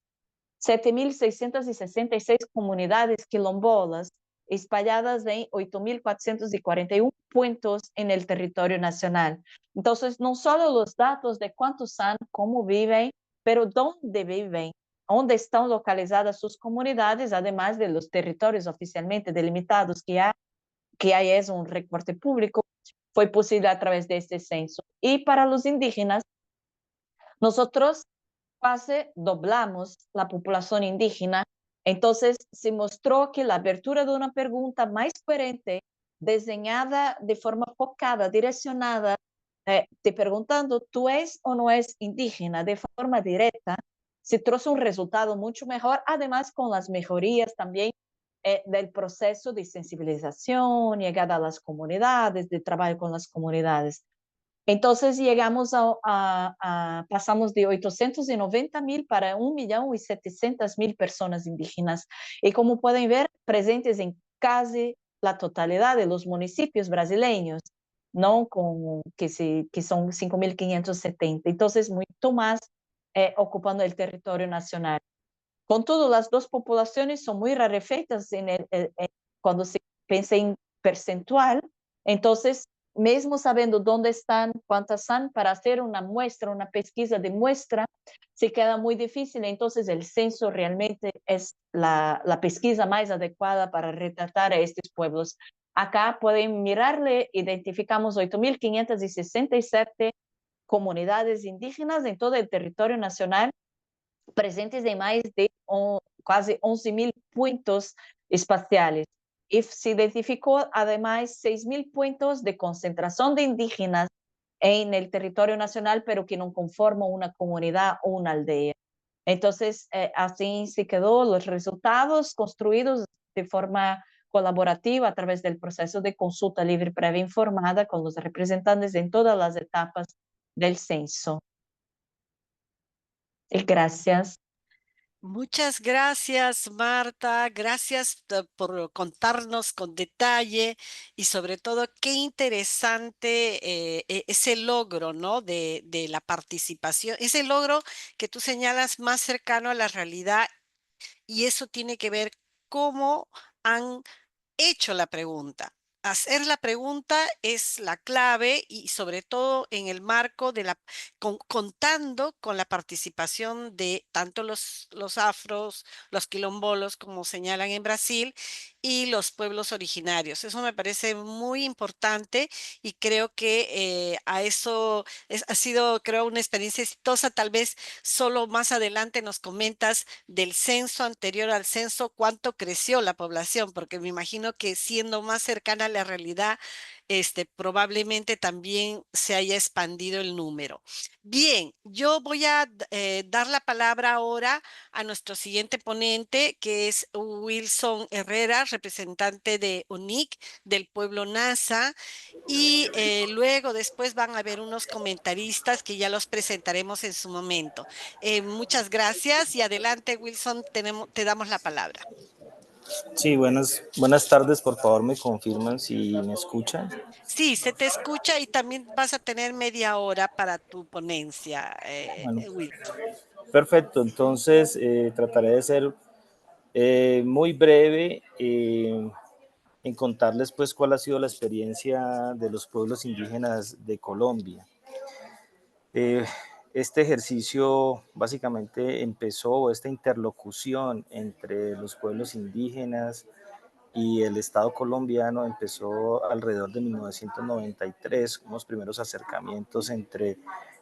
7.666 comunidades quilombolas espalhadas en 8.441 puntos en el territorio nacional. Entonces, no solo los datos de cuántos son, cómo viven, pero dónde viven, dónde están localizadas sus comunidades, además de los territorios oficialmente delimitados que hay es un recorte público, fue posible a través de este censo. Y para los indígenas, nosotros casi doblamos la población indígena, entonces se mostró que la apertura de una pregunta más coherente, diseñada de forma focada, direccionada, te preguntando, ¿tú es o no es indígena? De forma directa, se trajo un resultado mucho mejor, además con las mejorías también del proceso de sensibilización, llegada a las comunidades, de trabajo con las comunidades. Entonces llegamos pasamos de 890.000 para 1.700.000 personas indígenas. Y como pueden ver, presentes en casi la totalidad de los municipios brasileños, ¿no? Que son 5.570. Entonces, mucho más ocupando el territorio nacional. Con todo, las dos poblaciones son muy rarefeitas cuando se piensa en percentual. Entonces, mesmo sabiendo dónde están, cuántas son, para hacer una muestra, una pesquisa de muestra, se queda muy difícil. Entonces, el censo realmente es la pesquisa más adecuada para retratar a estos pueblos. Acá pueden mirarle, identificamos 8.567 comunidades indígenas en todo el territorio nacional, presentes em mais de quase 11.000 puntos espaciales. Y se identificó además 6.000 puntos de concentración de indígenas en el territorio nacional, pero que no conforman una comunidad o una aldea. Entonces, así se quedó los resultados construidos de forma colaborativa a través del proceso de consulta libre previa informada con los representantes en todas las etapas del censo. Gracias. Muchas gracias, Marta. Gracias por contarnos con detalle y sobre todo qué interesante ese logro, ¿no? De la participación, ese logro que tú señalas más cercano a la realidad y eso tiene que ver cómo han hecho la pregunta. hacer la pregunta es la clave y sobre todo en el marco de contando con la participación de tanto los afros, los quilombolos, como señalan en Brasil, y los pueblos originarios. Eso me parece muy importante y creo que a eso ha sido, creo, una experiencia exitosa. Tal vez solo más adelante nos comentas del censo anterior al censo, cuánto creció la población, porque me imagino que siendo más cercana a la realidad, probablemente también se haya expandido el número. Bien, yo voy a dar la palabra ahora a nuestro siguiente ponente, que es Wilson Herrera, representante de UNIC, del pueblo Nasa. Y luego después van a haber unos comentaristas que ya los presentaremos en su momento. Muchas gracias y adelante, Wilson, te damos la palabra. Sí, buenas tardes, por favor me confirman si me escuchan. Sí, se te escucha y también vas a tener media hora para tu ponencia, Bueno, Wilson. perfecto, entonces trataré de ser muy breve en contarles pues cuál ha sido la experiencia de los pueblos indígenas de Colombia. Eh, este ejercicio básicamente empezó, esta interlocución entre los pueblos indígenas y el Estado colombiano empezó alrededor de 1993, unos primeros acercamientos entre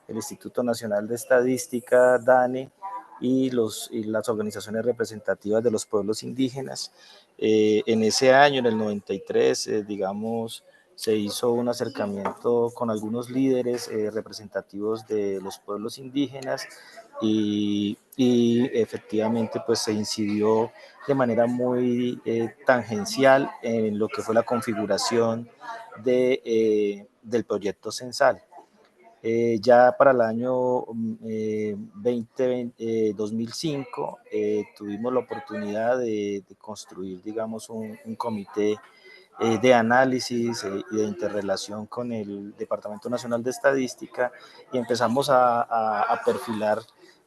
el Instituto Nacional de Estadística, DANE, y las organizaciones representativas de los pueblos indígenas. En ese año, en el 93, digamos, se hizo un acercamiento con algunos líderes representativos de los pueblos indígenas y efectivamente pues se incidió de manera muy tangencial en lo que fue la configuración del proyecto censal. Ya para el año 2005 tuvimos la oportunidad de construir, digamos, un comité de análisis y de interrelación con el Departamento Nacional de Estadística y empezamos a perfilar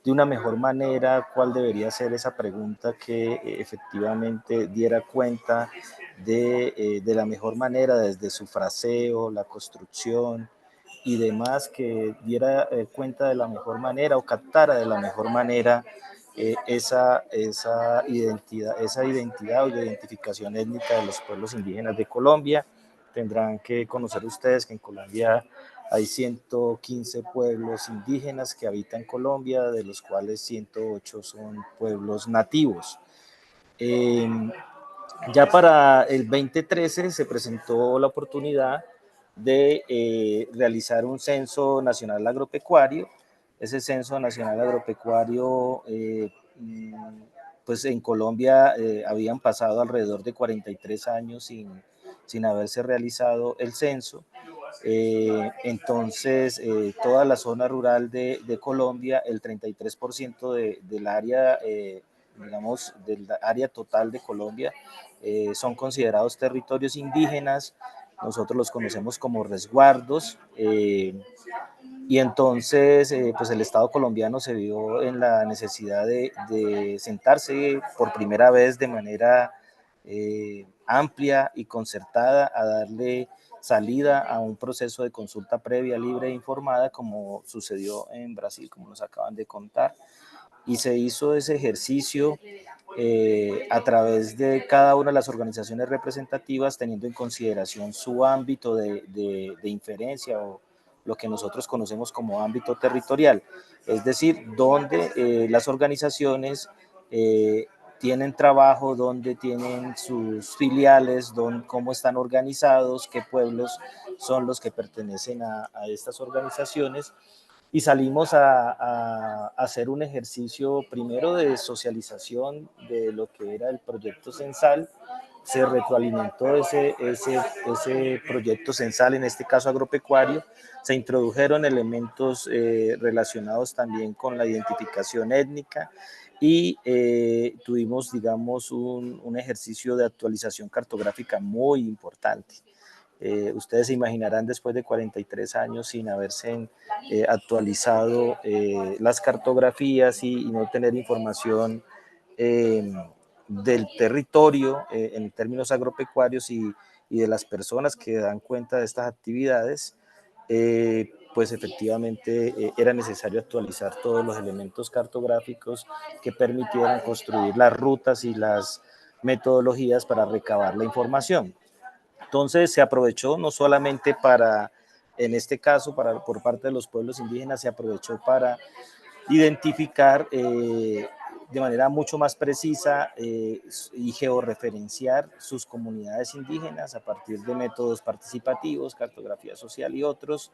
de una mejor manera cuál debería ser esa pregunta que efectivamente diera cuenta de la mejor manera desde su fraseo, la construcción y demás, que diera cuenta de la mejor manera o captara de la mejor manera esa identidad o identificación étnica de los pueblos indígenas de Colombia. Tendrán que conocer ustedes que en Colombia hay 115 pueblos indígenas que habitan Colombia, de los cuales 108 son pueblos nativos. Eh, ya para el 2013 se presentó la oportunidad de realizar un censo nacional agropecuario. Ese censo nacional agropecuario, pues en Colombia habían pasado alrededor de 43 años sin haberse realizado el censo. Entonces, toda la zona rural de Colombia, el 33% del área, digamos, del área total de Colombia, son considerados territorios indígenas. Nosotros los conocemos como resguardos. Y entonces, pues el Estado colombiano se vio en la necesidad de sentarse por primera vez de manera amplia y concertada a darle salida a un proceso de consulta previa, libre e informada, como sucedió en Brasil, como nos acaban de contar. Y se hizo ese ejercicio a través de cada una de las organizaciones representativas, teniendo en consideración su ámbito de inferencia o lo que nosotros conocemos como ámbito territorial, es decir, donde las organizaciones tienen trabajo, donde tienen sus filiales, cómo están organizados, qué pueblos son los que pertenecen a estas organizaciones, y salimos a hacer un ejercicio primero de socialización de lo que era el proyecto censal. Se retroalimentó ese proyecto censal, en este caso agropecuario. Se introdujeron elementos relacionados también con la identificación étnica y tuvimos, digamos, un ejercicio de actualización cartográfica muy importante. Ustedes se imaginarán después de 43 años sin haberse actualizado las cartografías y no tener información del territorio en términos agropecuarios y y de las personas que dan cuenta de estas actividades, pues efectivamente era necesario actualizar todos los elementos cartográficos que permitieran construir las rutas y las metodologías para recabar la información. Entonces se aprovechó no solamente para, en este caso, por parte de los pueblos indígenas, se aprovechó para identificar de manera mucho más precisa y georreferenciar sus comunidades indígenas a partir de métodos participativos, cartografía social y otros,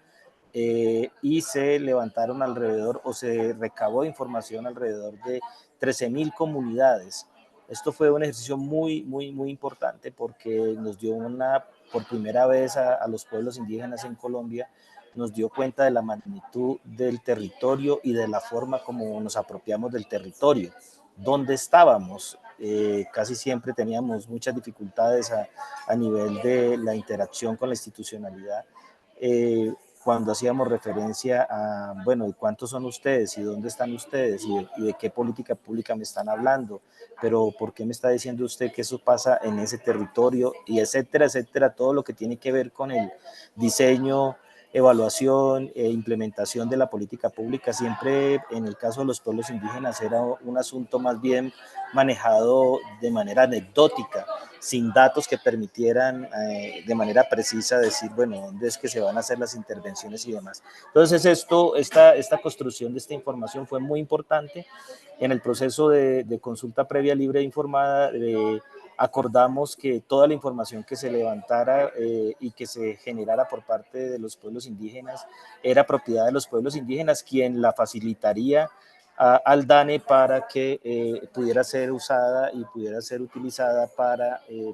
y se levantaron alrededor o se recabó información alrededor de 13.000 comunidades. Esto fue un ejercicio muy importante porque nos dio por primera vez a los pueblos indígenas en Colombia, nos dio cuenta de la magnitud del territorio y de la forma como nos apropiamos del territorio. ¿Dónde estábamos? Casi siempre teníamos muchas dificultades a nivel de la interacción con la institucionalidad. Cuando hacíamos referencia a, bueno, ¿y cuántos son ustedes? ¿Y dónde están ustedes? ¿Y de qué política pública me están hablando? Pero ¿por qué me está diciendo usted que eso pasa en ese territorio? Y etcétera, etcétera, todo lo que tiene que ver con el diseño, evaluación e implementación de la política pública. Siempre en el caso de los pueblos indígenas era un asunto más bien manejado de manera anecdótica, sin datos que permitieran de manera precisa decir, bueno, dónde es que se van a hacer las intervenciones y demás. Entonces esta construcción de esta información fue muy importante. En el proceso de consulta previa libre e informada, acordamos que toda la información que se levantara y que se generara por parte de los pueblos indígenas era propiedad de los pueblos indígenas, quien la facilitaría al DANE para que pudiera ser usada y pudiera ser utilizada eh,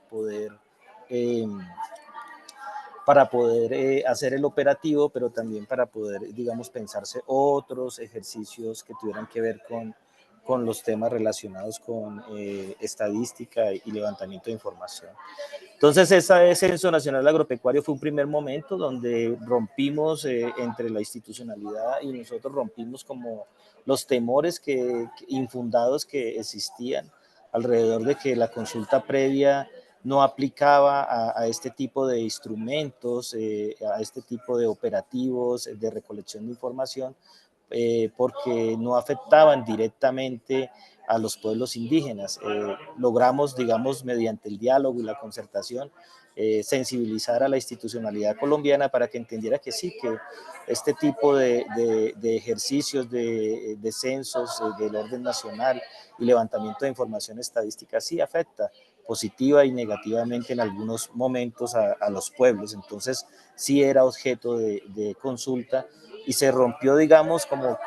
para poder hacer el operativo, pero también para poder, digamos, pensarse otros ejercicios que tuvieran que ver con los temas relacionados con estadística y levantamiento de información. Entonces, ese Censo Nacional Agropecuario fue un primer momento donde rompimos entre la institucionalidad y nosotros rompimos como los temores infundados que existían alrededor de que la consulta previa no aplicaba a este tipo de instrumentos, a este tipo de operativos de recolección de información, porque no afectaban directamente a los pueblos indígenas. Logramos, digamos, mediante el diálogo y la concertación, sensibilizar a la institucionalidad colombiana para que entendiera que sí, que este tipo de ejercicios de censos del orden nacional y levantamiento de información estadística sí afecta positiva y negativamente en algunos momentos a los pueblos. Entonces sí era objeto de consulta y se rompió, digamos, como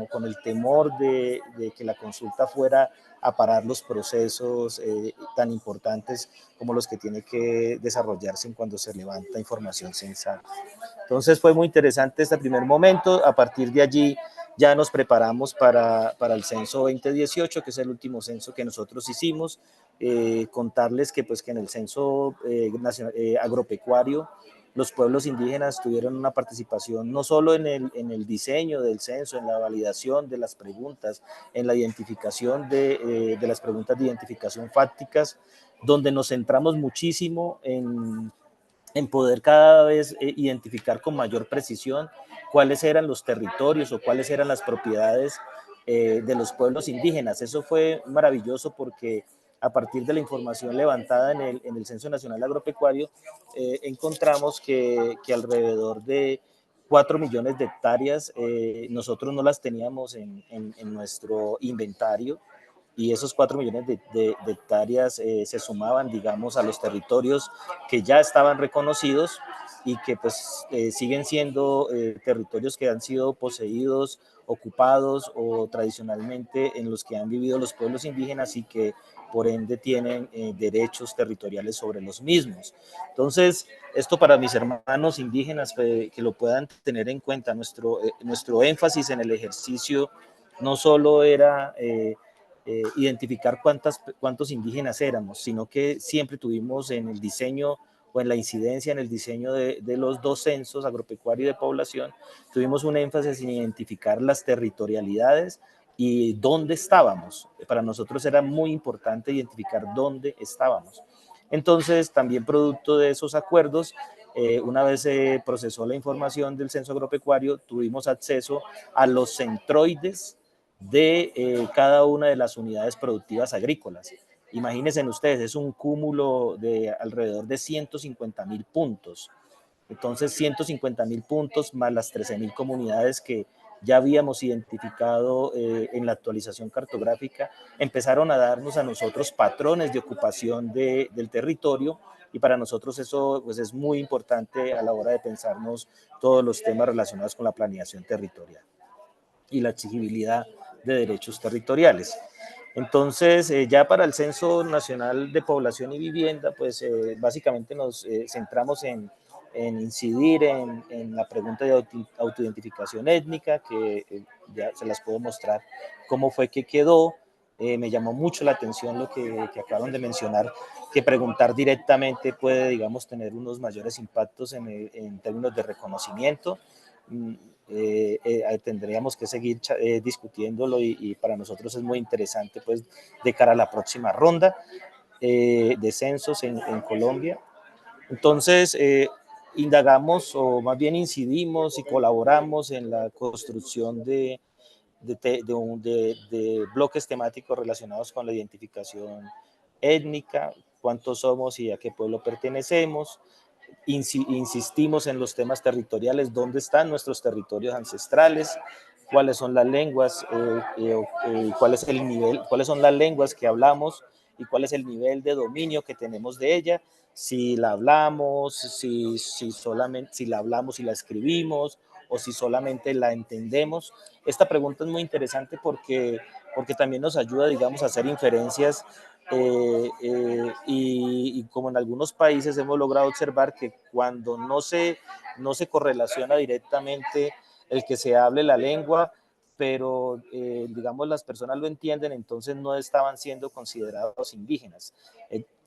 con el temor de que la consulta fuera a parar los procesos tan importantes como los que tiene que desarrollarse cuando se levanta información censal. Entonces fue muy interesante este primer momento. A partir de allí ya nos preparamos para el censo 2018, que es el último censo que nosotros hicimos. Contarles que, pues, que en el censo agropecuario los pueblos indígenas tuvieron una participación no solo en el diseño del censo, en la validación de las preguntas, en la identificación de las preguntas de identificación fácticas, donde nos centramos muchísimo en poder cada vez identificar con mayor precisión cuáles eran los territorios o cuáles eran las propiedades de los pueblos indígenas. Eso fue maravilloso porque a partir de la información levantada en el Censo Nacional Agropecuario, encontramos que alrededor de 4 millones de hectáreas nosotros no las teníamos en nuestro inventario, y esos 4 millones de hectáreas se sumaban, digamos, a los territorios que ya estaban reconocidos y que pues siguen siendo territorios que han sido poseídos, ocupados o tradicionalmente en los que han vivido los pueblos indígenas y que por ende tienen derechos territoriales sobre los mismos. Entonces, esto para mis hermanos indígenas, que lo puedan tener en cuenta, nuestro énfasis en el ejercicio no solo era identificar cuántos indígenas éramos, sino que siempre tuvimos en el diseño o en la incidencia en el diseño de los dos censos, agropecuario y de población, tuvimos un énfasis en identificar las territorialidades y dónde estábamos. Para nosotros era muy importante identificar dónde estábamos. Entonces, también producto de esos acuerdos, una vez se procesó la información del censo agropecuario, tuvimos acceso a los centroides de cada una de las unidades productivas agrícolas. Imagínense ustedes, es un cúmulo de alrededor de 150.000 puntos. Entonces, 150.000 puntos más las 13.000 comunidades que ya habíamos identificado en la actualización cartográfica, empezaron a darnos a nosotros patrones de ocupación del territorio, y para nosotros eso pues, es muy importante a la hora de pensarnos todos los temas relacionados con la planeación territorial y la exigibilidad de derechos territoriales. Entonces, ya para el Censo Nacional de Población y Vivienda, pues básicamente nos centramos en incidir en la pregunta de autoidentificación étnica, que ya se las puedo mostrar cómo fue que quedó. Me llamó mucho la atención lo que acaban de mencionar, que preguntar directamente puede, digamos, tener unos mayores impactos en términos de reconocimiento. Tendríamos que seguir discutiéndolo y para nosotros es muy interesante pues de cara a la próxima ronda de censos en Colombia. Entonces, indagamos o más bien incidimos y colaboramos en la construcción de bloques temáticos relacionados con la identificación étnica, cuántos somos y a qué pueblo pertenecemos. Insistimos en los temas territoriales, dónde están nuestros territorios ancestrales, cuáles son las lenguas, cuál es el nivel, cuáles son las lenguas que hablamos y cuál es el nivel de dominio que tenemos de ella, si la hablamos, solamente, si la hablamos y la escribimos, o si solamente la entendemos. Esta pregunta es muy interesante porque también nos ayuda, digamos, a hacer inferencias y como en algunos países hemos logrado observar que cuando no se correlaciona directamente el que se hable la lengua, pero digamos las personas lo entienden, entonces no estaban siendo considerados indígenas.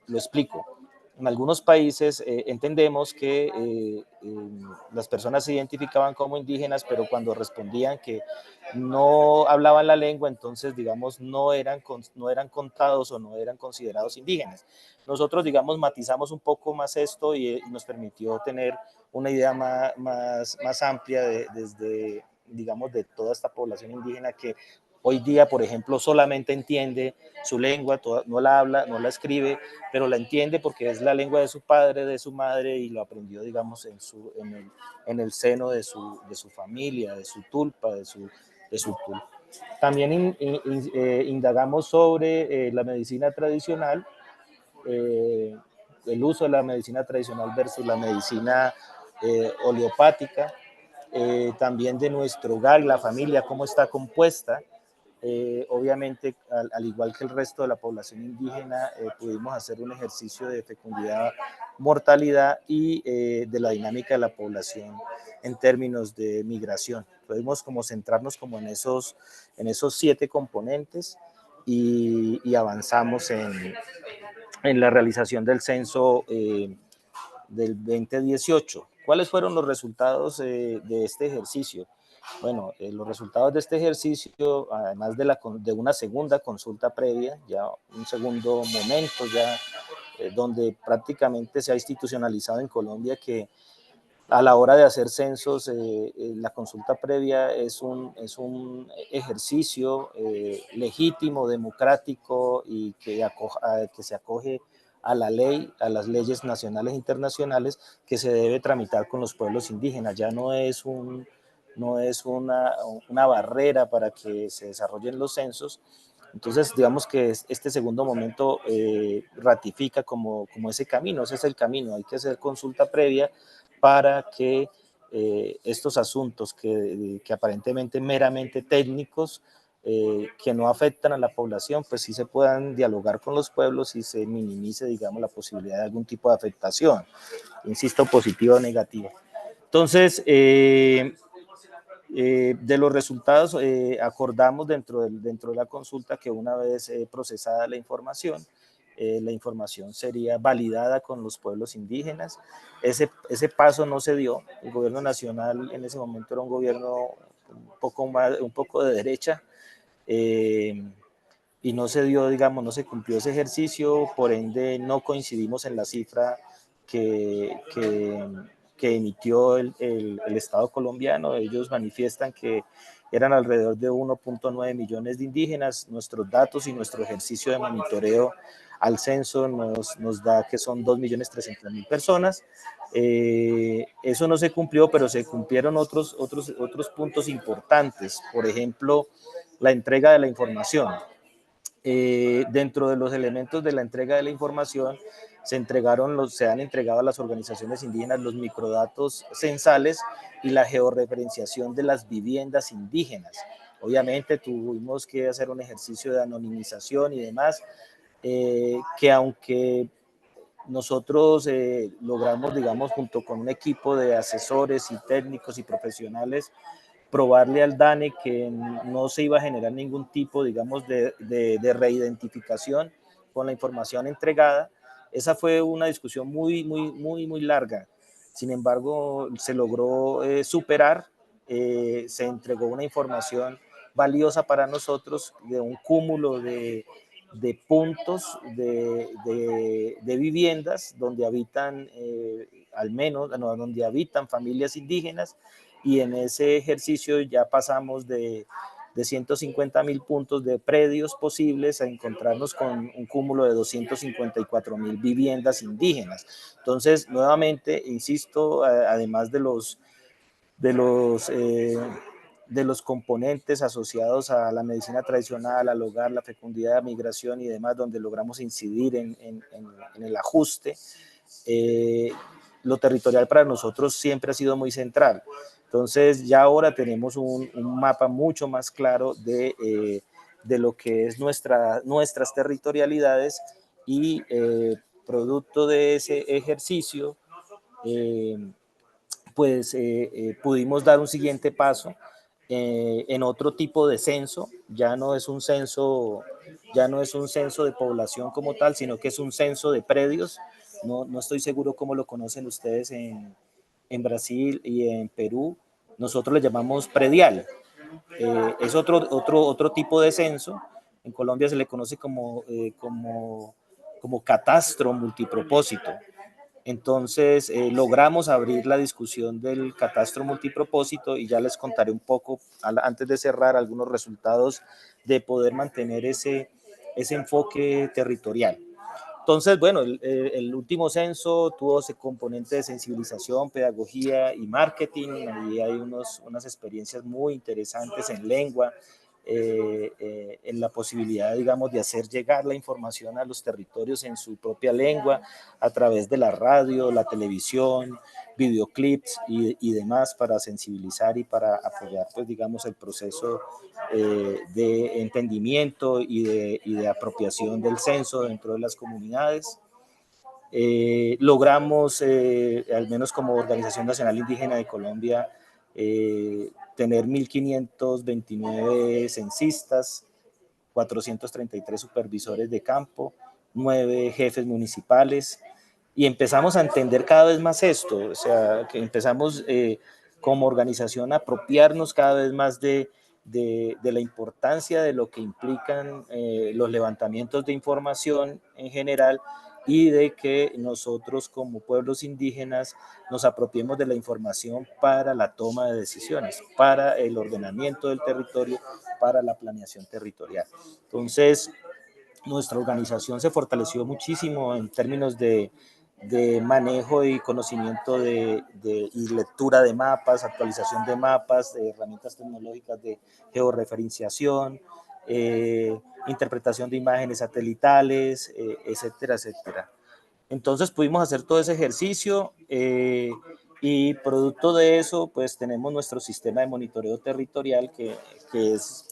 Lo explico. En algunos países entendemos que las personas se identificaban como indígenas, pero cuando respondían que no hablaban la lengua, entonces, digamos, no eran contados o no eran considerados indígenas. Nosotros, digamos, matizamos un poco más esto y nos permitió tener una idea más amplia desde, digamos, de toda esta población indígena que hoy día, por ejemplo, solamente entiende su lengua, no la habla, no la escribe, pero la entiende porque es la lengua de su padre, de su madre, y lo aprendió, digamos, en el seno de su familia, de su tulpa, de su tul. También indagamos sobre la medicina tradicional, el uso de la medicina tradicional versus la medicina oleopática, también de nuestro hogar, la familia, cómo está compuesta. Obviamente, al igual que el resto de la población indígena, pudimos hacer un ejercicio de fecundidad, mortalidad y de la dinámica de la población en términos de migración. Pudimos como centrarnos como en esos 7 componentes y avanzamos en la realización del censo del 2018. ¿Cuáles fueron los resultados de este ejercicio? Bueno, los resultados de este ejercicio, además de una segunda consulta previa, ya un segundo momento, ya donde prácticamente se ha institucionalizado en Colombia que a la hora de hacer censos, la consulta previa es un ejercicio legítimo, democrático y que se acoge a la ley, a las leyes nacionales e internacionales que se debe tramitar con los pueblos indígenas. Ya no es una barrera para que se desarrollen los censos. Entonces, digamos que este segundo momento ratifica como ese camino, ese es el camino, hay que hacer consulta previa para que estos asuntos que aparentemente meramente técnicos, que no afectan a la población, pues sí se puedan dialogar con los pueblos y se minimice, digamos, la posibilidad de algún tipo de afectación, insisto, positiva o negativa. Entonces, de los resultados, acordamos dentro de la consulta que una vez procesada la información sería validada con los pueblos indígenas. Ese paso no se dio. El gobierno nacional en ese momento era un gobierno un poco de derecha, y no se dio, digamos, no se cumplió ese ejercicio, por ende no coincidimos en la cifra que, que, que emitió el Estado colombiano. Ellos manifiestan que eran alrededor de 1.9 millones de indígenas. Nuestros datos y nuestro ejercicio de monitoreo al censo nos da que son 2.300.000 personas. Eso no se cumplió, pero se cumplieron otros puntos importantes. Por ejemplo, la entrega de la información. Dentro de los elementos de la entrega de la información se han entregado a las organizaciones indígenas los microdatos censales y la georreferenciación de las viviendas indígenas. Obviamente tuvimos que hacer un ejercicio de anonimización y demás, que aunque nosotros logramos, digamos, junto con un equipo de asesores y técnicos y profesionales, probarle al DANE que no se iba a generar ningún tipo, digamos, de reidentificación con la información entregada. Esa fue una discusión muy larga. Sin embargo, se logró superar, se entregó una información valiosa para nosotros de un cúmulo de puntos de viviendas donde habitan, al menos, no, donde habitan familias indígenas, y en ese ejercicio ya pasamos de 150.000 puntos de predios posibles a encontrarnos con un cúmulo de 254.000 viviendas indígenas. Entonces, nuevamente, insisto, además de los, eh, de los componentes asociados a la medicina tradicional, al hogar, la fecundidad, la migración y demás, donde logramos incidir en el ajuste, lo territorial para nosotros siempre ha sido muy central. Entonces ya ahora tenemos un mapa mucho más claro de lo que es nuestras territorialidades y producto de ese ejercicio, eh, pues pudimos dar un siguiente paso en otro tipo de censo. Ya no es un censo de población como tal, sino que es un censo de predios. No estoy seguro cómo lo conocen ustedes en Brasil y en Perú. Nosotros le llamamos predial. Es otro tipo de censo. En Colombia se le conoce como catastro multipropósito. Entonces, logramos abrir la discusión del catastro multipropósito y ya les contaré un poco, antes de cerrar, algunos resultados de poder mantener ese enfoque territorial. Entonces, bueno, el último censo tuvo ese componente de sensibilización, pedagogía y marketing. Ahí hay unas experiencias muy interesantes en lengua, en la posibilidad, digamos, de hacer llegar la información a los territorios en su propia lengua, a través de la radio, la televisión, videoclips y demás, para sensibilizar y para apoyar, pues, digamos, el proceso de entendimiento y de apropiación del censo dentro de las comunidades. Logramos, al menos como Organización Nacional Indígena de Colombia, tener 1.529 censistas, 433 supervisores de campo, 9 jefes municipales, y empezamos a entender cada vez más esto, o sea, que empezamos como organización a apropiarnos cada vez más de la importancia de lo que implican los levantamientos de información en general, y de que nosotros como pueblos indígenas nos apropiemos de la información para la toma de decisiones, para el ordenamiento del territorio, para la planeación territorial. Entonces, nuestra organización se fortaleció muchísimo en términos de manejo y conocimiento y lectura de mapas, actualización de mapas, de herramientas tecnológicas de georreferenciación, interpretación de imágenes satelitales, etcétera, etcétera. Entonces pudimos hacer todo ese ejercicio, y producto de eso, pues tenemos nuestro sistema de monitoreo territorial que es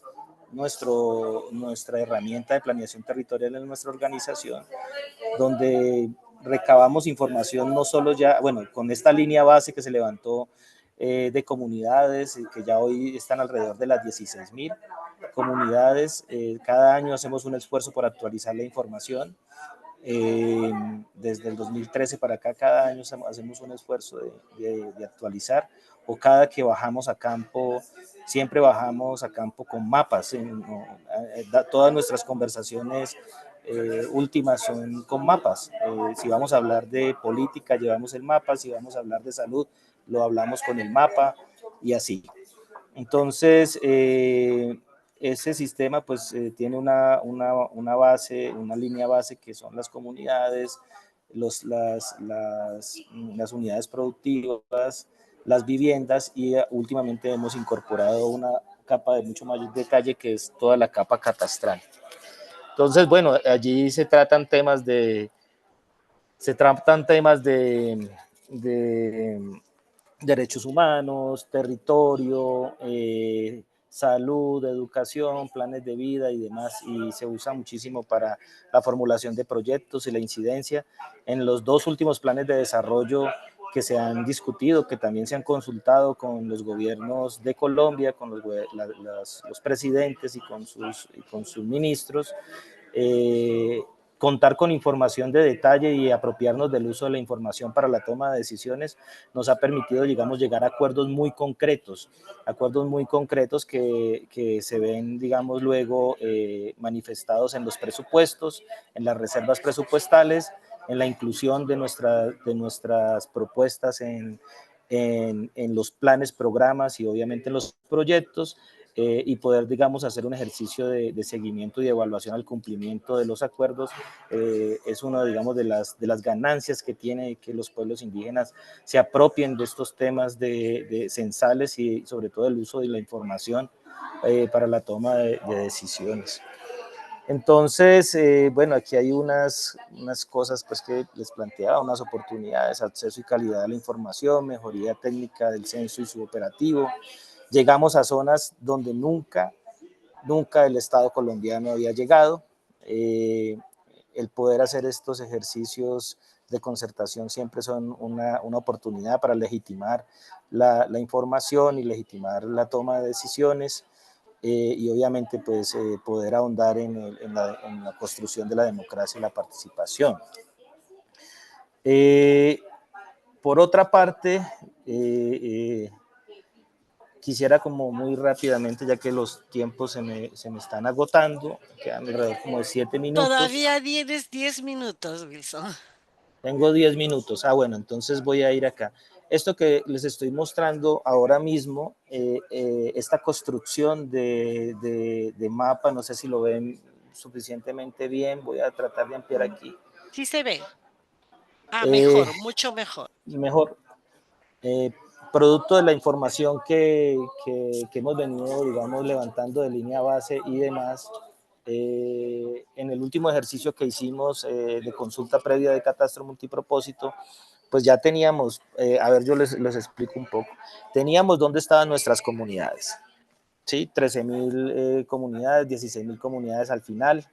nuestra herramienta de planeación territorial en nuestra organización, donde recabamos información no solo ya, bueno, con esta línea base que se levantó de comunidades, que ya hoy están alrededor de las 16.000 comunidades. Cada año hacemos un esfuerzo por actualizar la información. Desde el 2013 para acá, cada año hacemos un esfuerzo de actualizar, o cada que bajamos a campo, siempre bajamos a campo con mapas. Todas nuestras conversaciones últimas son con mapas. Si vamos a hablar de política, llevamos el mapa; si vamos a hablar de salud, lo hablamos con el mapa, y así. Entonces, ese sistema pues tiene una base, una línea base, que son las comunidades, las unidades productivas, las viviendas, y últimamente hemos incorporado una capa de mucho mayor detalle, que es toda la capa catastral. Entonces, bueno, allí se tratan temas de derechos humanos, territorio, salud, educación, planes de vida y demás, y se usa muchísimo para la formulación de proyectos y la incidencia. En los dos últimos planes de desarrollo que se han discutido, que también se han consultado con los gobiernos de Colombia, con los presidentes y con sus ministros, eh, contar con información de detalle y apropiarnos del uso de la información para la toma de decisiones nos ha permitido, digamos, llegar a acuerdos muy concretos que se ven, digamos, luego manifestados en los presupuestos, en las reservas presupuestales, en la inclusión de nuestras propuestas en los planes, programas y obviamente en los proyectos, y poder, digamos, hacer un ejercicio de seguimiento y de evaluación al cumplimiento de los acuerdos. Es una, digamos, de las ganancias que tiene que los pueblos indígenas se apropien de estos temas de censales, y sobre todo el uso de la información para la toma de decisiones. Entonces, bueno, aquí hay unas cosas pues que les planteaba, unas oportunidades: acceso y calidad a la información, mejoría técnica del censo y su operativo. Llegamos a zonas donde nunca el Estado colombiano había llegado. El poder hacer estos ejercicios de concertación siempre son una oportunidad para legitimar la información y legitimar la toma de decisiones, y obviamente pues poder ahondar en la construcción de la democracia y la participación. Por otra parte, quisiera como muy rápidamente, ya que los tiempos se me están agotando, quedan alrededor como de 7 minutos. Todavía tienes 10 minutos, Wilson. Tengo 10 minutos. Bueno, entonces voy a ir acá. Esto que les estoy mostrando ahora mismo, esta construcción de mapa, no sé si lo ven suficientemente bien. Voy a tratar de ampliar aquí. Sí se ve. Mejor, mucho mejor. Mejor. Producto de la información que hemos venido, digamos, levantando de línea base y demás, en el último ejercicio que hicimos de consulta previa de catastro multipropósito, pues ya teníamos, yo les explico un poco, teníamos dónde estaban nuestras comunidades, ¿sí? 13.000 comunidades, 16.000 comunidades al final.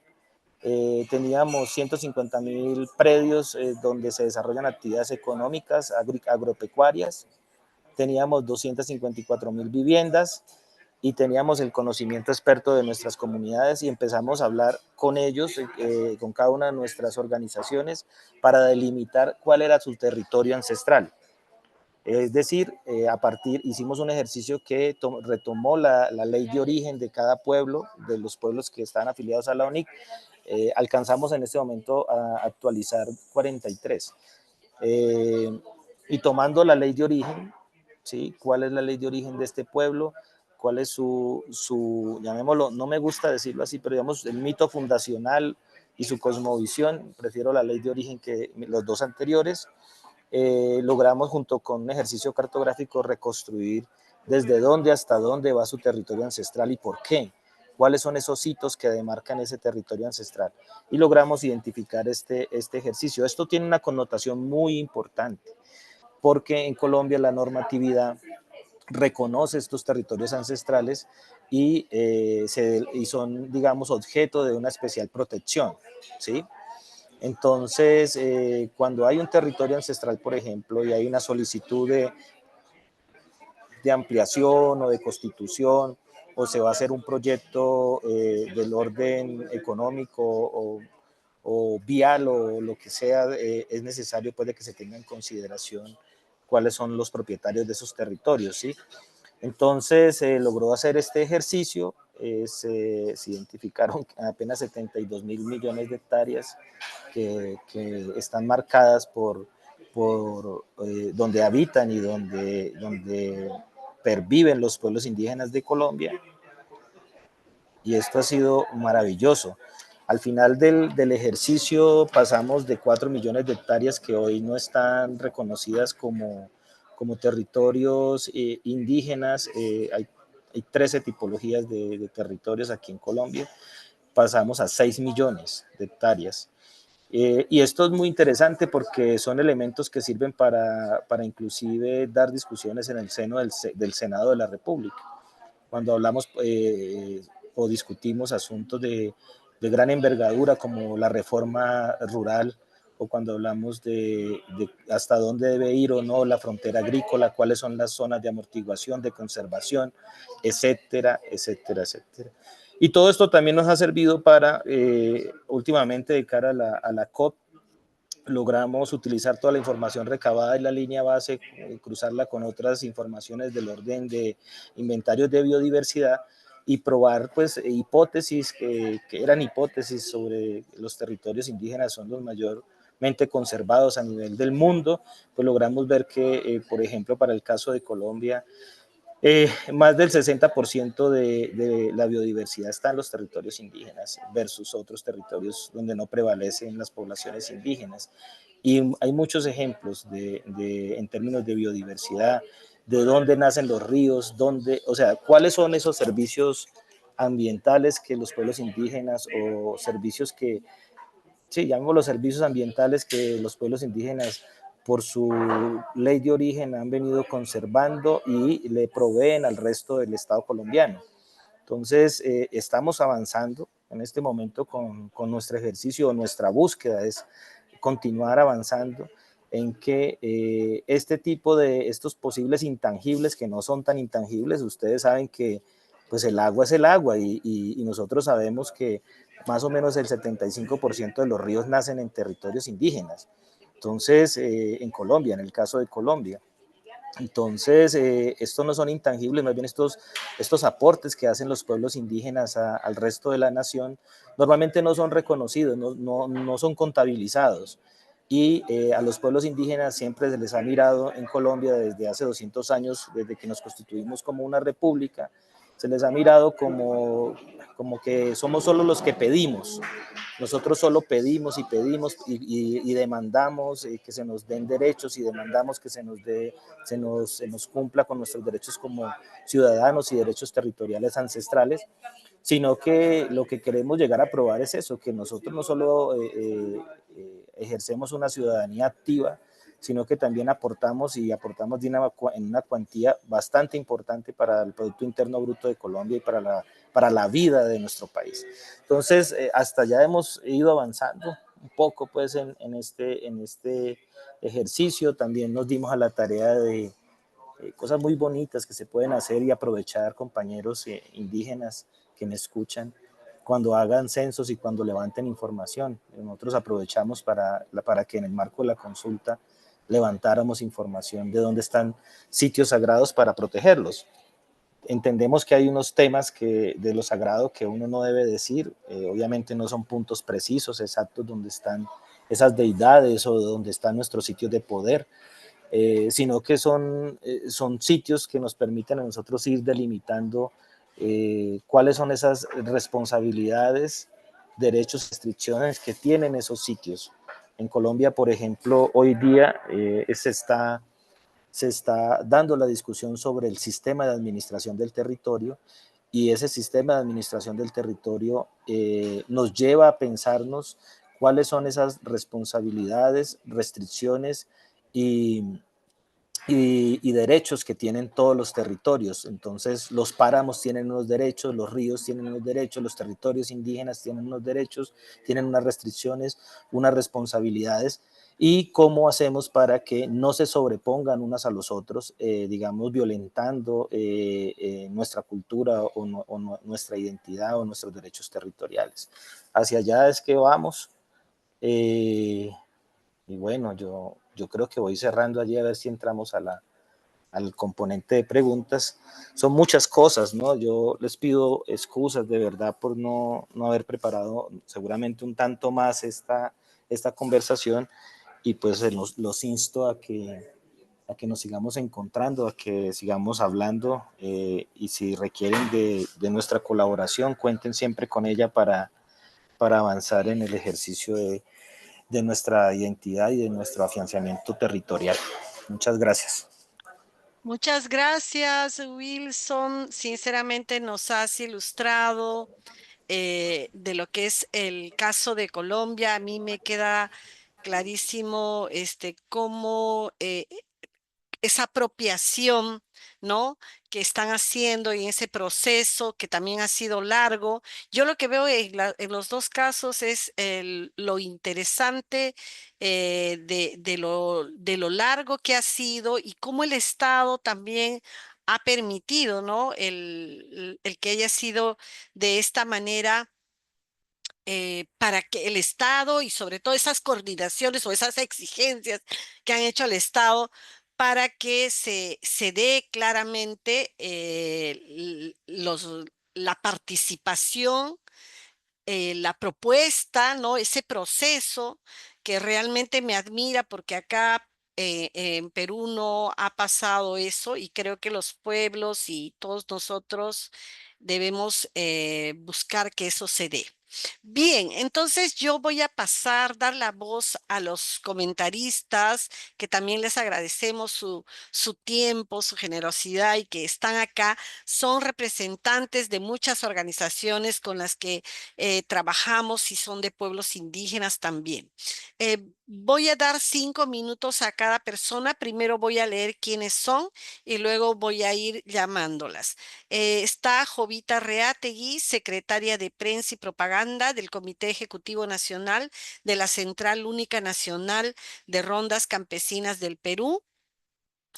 Teníamos 150.000 predios donde se desarrollan actividades económicas, agropecuarias. Teníamos 254.000 viviendas, y teníamos el conocimiento experto de nuestras comunidades, y empezamos a hablar con ellos, con cada una de nuestras organizaciones, para delimitar cuál era su territorio ancestral. Es decir, hicimos un ejercicio que retomó la ley de origen de cada pueblo, de los pueblos que están afiliados a la ONIC. Alcanzamos en este momento a actualizar 43. Y tomando la ley de origen, ¿sí? ¿Cuál es la ley de origen de este pueblo? ¿Cuál es su, llamémoslo, no me gusta decirlo así, pero digamos, el mito fundacional y su cosmovisión? Prefiero la ley de origen que los dos anteriores. Logramos, junto con un ejercicio cartográfico, reconstruir desde dónde hasta dónde va su territorio ancestral y por qué. ¿Cuáles son esos hitos que demarcan ese territorio ancestral? Y logramos identificar este ejercicio. Esto tiene una connotación muy importante, porque en Colombia la normatividad reconoce estos territorios ancestrales y son, digamos, objeto de una especial protección, ¿sí? Entonces, cuando hay un territorio ancestral, por ejemplo, y hay una solicitud de ampliación o de constitución, o se va a hacer un proyecto del orden económico o vial o lo que sea, es necesario pues de que se tenga en consideración cuáles son los propietarios de esos territorios, ¿sí? Entonces logró hacer este ejercicio, se identificaron apenas 72 mil millones de hectáreas que están marcadas por donde habitan y donde perviven los pueblos indígenas de Colombia, y esto ha sido maravilloso. Al final del ejercicio pasamos de 4 millones de hectáreas que hoy no están reconocidas como territorios indígenas. Hay 13 tipologías de territorios aquí en Colombia. Pasamos a 6 millones de hectáreas. Y esto es muy interesante porque son elementos que sirven para inclusive dar discusiones en el seno del Senado de la República. Cuando hablamos o discutimos asuntos de gran envergadura como la reforma rural, o cuando hablamos de hasta dónde debe ir o no la frontera agrícola, cuáles son las zonas de amortiguación, de conservación, etcétera, etcétera, etcétera. Y todo esto también nos ha servido para, últimamente, de cara a la COP, logramos utilizar toda la información recabada en la línea base, cruzarla con otras informaciones del orden de inventarios de biodiversidad y probar pues hipótesis que eran hipótesis sobre los territorios indígenas son los mayormente conservados a nivel del mundo. Pues logramos ver que, por ejemplo, para el caso de Colombia, más del 60% de la biodiversidad está en los territorios indígenas versus otros territorios donde no prevalecen las poblaciones indígenas. Y hay muchos ejemplos en términos de biodiversidad, de dónde nacen los ríos, o sea, cuáles son esos servicios ambientales que los pueblos indígenas o servicios que, sí, llamamos los servicios ambientales que los pueblos indígenas por su ley de origen han venido conservando y le proveen al resto del Estado colombiano. Entonces, estamos avanzando en este momento con nuestro ejercicio, nuestra búsqueda es continuar avanzando en que este tipo de estos posibles intangibles que no son tan intangibles, ustedes saben que pues el agua es el agua y nosotros sabemos que más o menos el 75% de los ríos nacen en territorios indígenas. Entonces, en Colombia, en el caso de Colombia. Entonces, estos no son intangibles, más bien estos aportes que hacen los pueblos indígenas al resto de la nación, normalmente no son reconocidos, no son contabilizados. Y a los pueblos indígenas siempre se les ha mirado en Colombia desde hace 200 años, desde que nos constituimos como una república, se les ha mirado como que somos solo los que pedimos. Nosotros solo pedimos y pedimos y demandamos que se nos den derechos y demandamos que se nos cumpla con nuestros derechos como ciudadanos y derechos territoriales ancestrales, sino que lo que queremos llegar a probar es eso, que nosotros no solo ejercemos una ciudadanía activa, sino que también aportamos y aportamos en una cuantía bastante importante para el Producto Interno Bruto de Colombia y para la vida de nuestro país. Entonces, hasta ya hemos ido avanzando un poco pues en este ejercicio. También nos dimos a la tarea de cosas muy bonitas que se pueden hacer y aprovechar, compañeros indígenas que me escuchan, cuando hagan censos y cuando levanten información. Nosotros aprovechamos para que en el marco de la consulta levantáramos información de dónde están sitios sagrados para protegerlos. Entendemos que hay unos temas de lo sagrado que uno no debe decir, obviamente no son puntos precisos, exactos, donde están esas deidades o donde están nuestros sitios de poder, sino que son sitios que nos permiten a nosotros ir delimitando cuáles son esas responsabilidades, derechos, restricciones que tienen esos sitios. En Colombia, por ejemplo, hoy día se está dando la discusión sobre el sistema de administración del territorio, y ese sistema de administración del territorio nos lleva a pensarnos cuáles son esas responsabilidades, restricciones y, y derechos que tienen todos los territorios. Entonces, los páramos tienen unos derechos, los ríos tienen unos derechos, los territorios indígenas tienen unos derechos, tienen unas restricciones, unas responsabilidades, y cómo hacemos para que no se sobrepongan unos a los otros, digamos, violentando nuestra cultura o nuestra identidad o nuestros derechos territoriales. Hacia allá es que vamos. Eh, y bueno, yo creo que voy cerrando allí a ver si entramos al componente de preguntas. Son muchas cosas, ¿no? Yo les pido excusas de verdad por no haber preparado seguramente un tanto más esta conversación, y pues los insto a que nos sigamos encontrando, a que sigamos hablando, y si requieren de nuestra colaboración, cuenten siempre con ella para avanzar en el ejercicio de nuestra identidad y de nuestro afianzamiento territorial. Muchas gracias. Muchas gracias, Wilson. Sinceramente nos has ilustrado de lo que es el caso de Colombia. A mí me queda clarísimo cómo esa apropiación, ¿no? Que están haciendo y en ese proceso que también ha sido largo. Yo lo que veo en los dos casos es lo interesante de lo largo que ha sido y cómo el Estado también ha permitido, ¿no? El que haya sido de esta manera para que el Estado y sobre todo esas coordinaciones o esas exigencias que han hecho al Estado para que se dé claramente la participación, la propuesta, ¿no? Ese proceso que realmente me admira porque acá en Perú no ha pasado eso y creo que los pueblos y todos nosotros debemos buscar que eso se dé. Bien, entonces yo voy a dar la voz a los comentaristas, que también les agradecemos su tiempo, su generosidad y que están acá. Son representantes de muchas organizaciones con las que trabajamos y son de pueblos indígenas también. Voy a dar 5 minutos a cada persona. Primero voy a leer quiénes son y luego voy a ir llamándolas. Está Jovita Reategui, secretaria de Prensa y Propaganda del Comité Ejecutivo Nacional de la Central Única Nacional de Rondas Campesinas del Perú.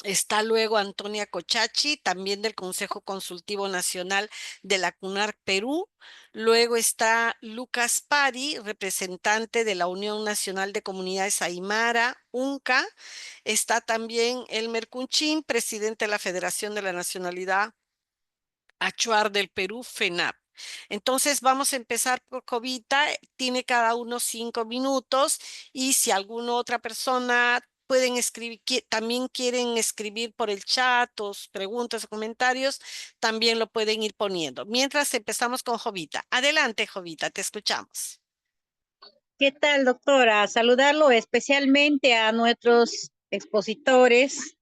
Está luego Antonia Cochachi, también del Consejo Consultivo Nacional de la CUNAR Perú. Luego está Lucas Pari, representante de la Unión Nacional de Comunidades Aymara, UNCA. Está también Elmer Kunchín, presidente de la Federación de la Nacionalidad Achuar del Perú, FENAP. Entonces vamos a empezar por Jovita, tiene cada uno 5 minutos y si alguna otra persona pueden escribir, también quieren escribir por el chat o preguntas o comentarios, también lo pueden ir poniendo. Mientras empezamos con Jovita. Adelante, Jovita, te escuchamos. ¿Qué tal, doctora? Saludarlo especialmente a nuestros expositores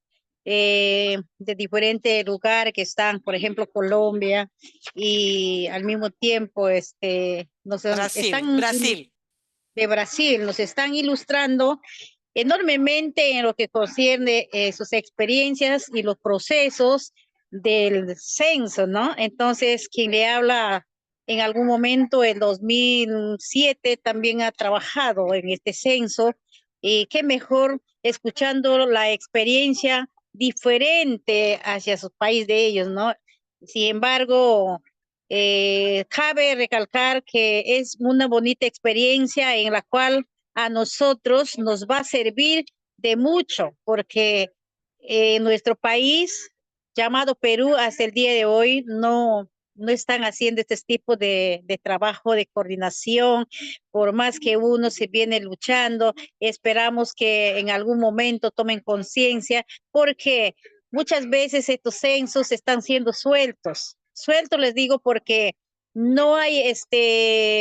de diferentes lugares que están, por ejemplo, Colombia, y al mismo tiempo Brasil, Brasil. de Brasil, nos están ilustrando enormemente en lo que concierne sus experiencias y los procesos del censo, ¿no? Entonces, quien le habla en algún momento, en 2007, también ha trabajado en este censo, y qué mejor escuchando la experiencia diferente hacia su país de ellos, ¿no? Sin embargo, cabe recalcar que es una bonita experiencia en la cual a nosotros nos va a servir de mucho, porque nuestro país, llamado Perú, hasta el día de hoy no están haciendo este tipo de trabajo de coordinación, por más que uno se viene luchando. Esperamos que en algún momento tomen conciencia, porque muchas veces estos censos están siendo sueltos. Sueltos les digo porque no hay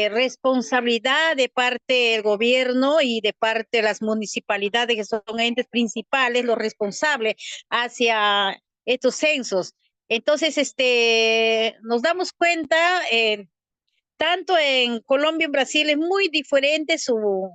responsabilidad de parte del gobierno y de parte de las municipalidades, que son entes principales, los responsables hacia estos censos. Entonces, nos damos cuenta, tanto en Colombia y en Brasil es muy diferente su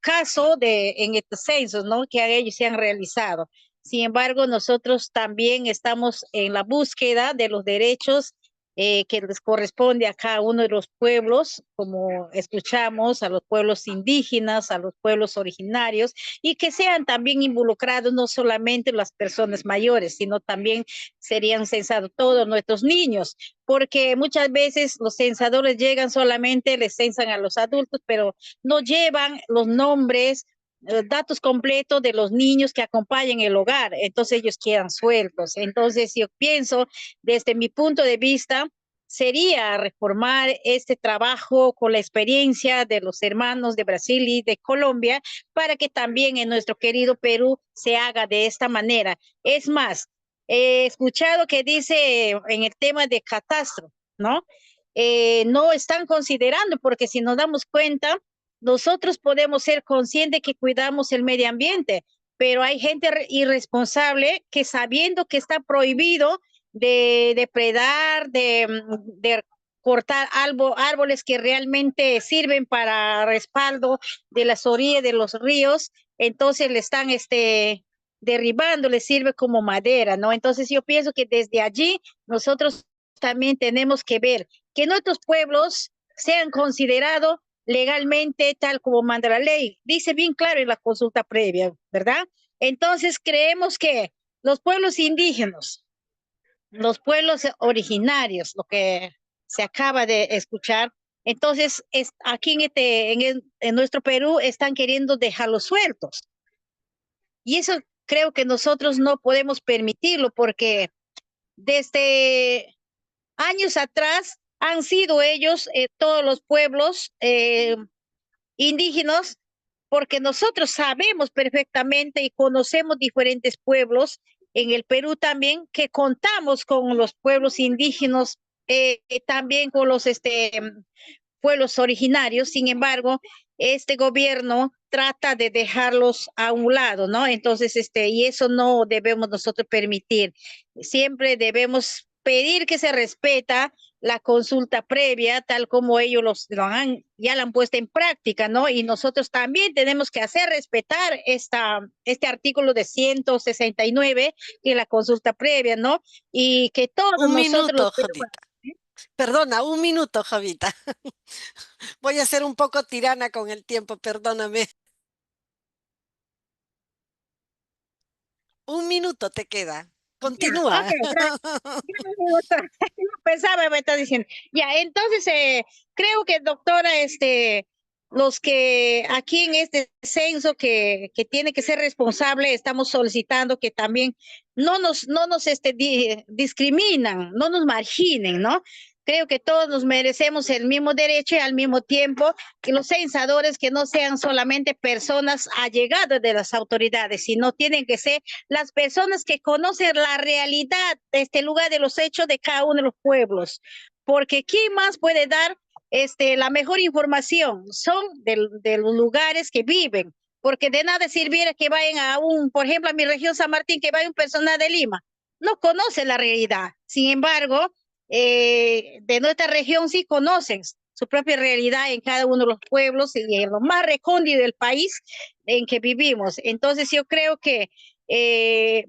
caso en estos censos, ¿no? Que ellos se han realizado. Sin embargo, nosotros también estamos en la búsqueda de los derechos que les corresponde a cada uno de los pueblos, como escuchamos, a los pueblos indígenas, a los pueblos originarios, y que sean también involucrados no solamente las personas mayores, sino también serían censados todos nuestros niños, porque muchas veces los censadores llegan solamente, les censan a los adultos, pero no llevan los nombres, datos completos de los niños que acompañan el hogar, entonces ellos quedan sueltos. Entonces yo pienso, desde mi punto de vista, sería reformar este trabajo con la experiencia de los hermanos de Brasil y de Colombia para que también en nuestro querido Perú se haga de esta manera. Es más, he escuchado que dice en el tema de catastro, ¿no? No están considerando, porque si nos damos cuenta, nosotros podemos ser conscientes que cuidamos el medio ambiente, pero hay gente irresponsable que sabiendo que está prohibido de depredar, de cortar árboles que realmente sirven para respaldo de las orillas de los ríos, entonces le están derribando, le sirve como madera, ¿no? Entonces yo pienso que desde allí nosotros también tenemos que ver que nuestros pueblos sean considerados legalmente tal como manda la ley. Dice bien claro en la consulta previa, ¿verdad? Entonces creemos que los pueblos indígenas, los pueblos originarios, lo que se acaba de escuchar, entonces aquí en nuestro Perú están queriendo dejarlos sueltos. Y eso creo que nosotros no podemos permitirlo porque desde años atrás han sido ellos, todos los pueblos indígenas, porque nosotros sabemos perfectamente y conocemos diferentes pueblos en el Perú también, que contamos con los pueblos indígenas, también con los pueblos originarios. Sin embargo, este gobierno trata de dejarlos a un lado, ¿no? Entonces, y eso no debemos nosotros permitir. Siempre debemos pedir que se respeta la consulta previa, tal como ellos ya la han puesto en práctica, ¿no? Y nosotros también tenemos que hacer respetar este artículo de 169, que es la consulta previa, ¿no? Y que todos Un nosotros los minuto, Jovita. Perdona, un minuto, Jovita. Voy a ser un poco tirana con el tiempo, perdóname. Un minuto te queda. ya, ok, Continúa. gracias. Pensaba, me está diciendo. Ya, entonces creo que, doctora, los que aquí en este censo que tiene que ser responsable, estamos solicitando que también no nos discriminan, no nos marginen, ¿no? Creo que todos nos merecemos el mismo derecho y al mismo tiempo que los censadores que no sean solamente personas allegadas de las autoridades, sino tienen que ser las personas que conocen la realidad de este lugar, de los hechos de cada uno de los pueblos, porque ¿quién más puede dar la mejor información? Son de los lugares que viven, porque de nada sirviera que vayan por ejemplo, a mi región San Martín, que vaya un personal de Lima, no conoce la realidad. Sin embargo, de nuestra región sí conocen su propia realidad en cada uno de los pueblos y en lo más recóndito del país en que vivimos. Entonces yo creo eh,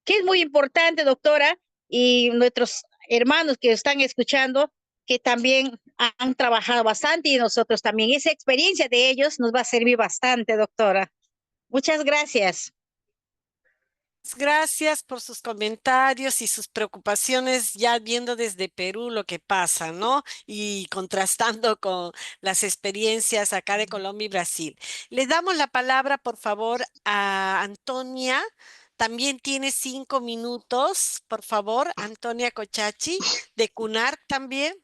que es muy importante, doctora, y nuestros hermanos que están escuchando, que también han trabajado bastante y nosotros también. Esa experiencia de ellos nos va a servir bastante, doctora. Muchas gracias. Gracias por sus comentarios y sus preocupaciones, ya viendo desde Perú lo que pasa, ¿no? Y contrastando con las experiencias acá de Colombia y Brasil. Le damos la palabra, por favor, a Antonia. También tiene 5 minutos, por favor, Antonia Cochachi, de CUNAR también.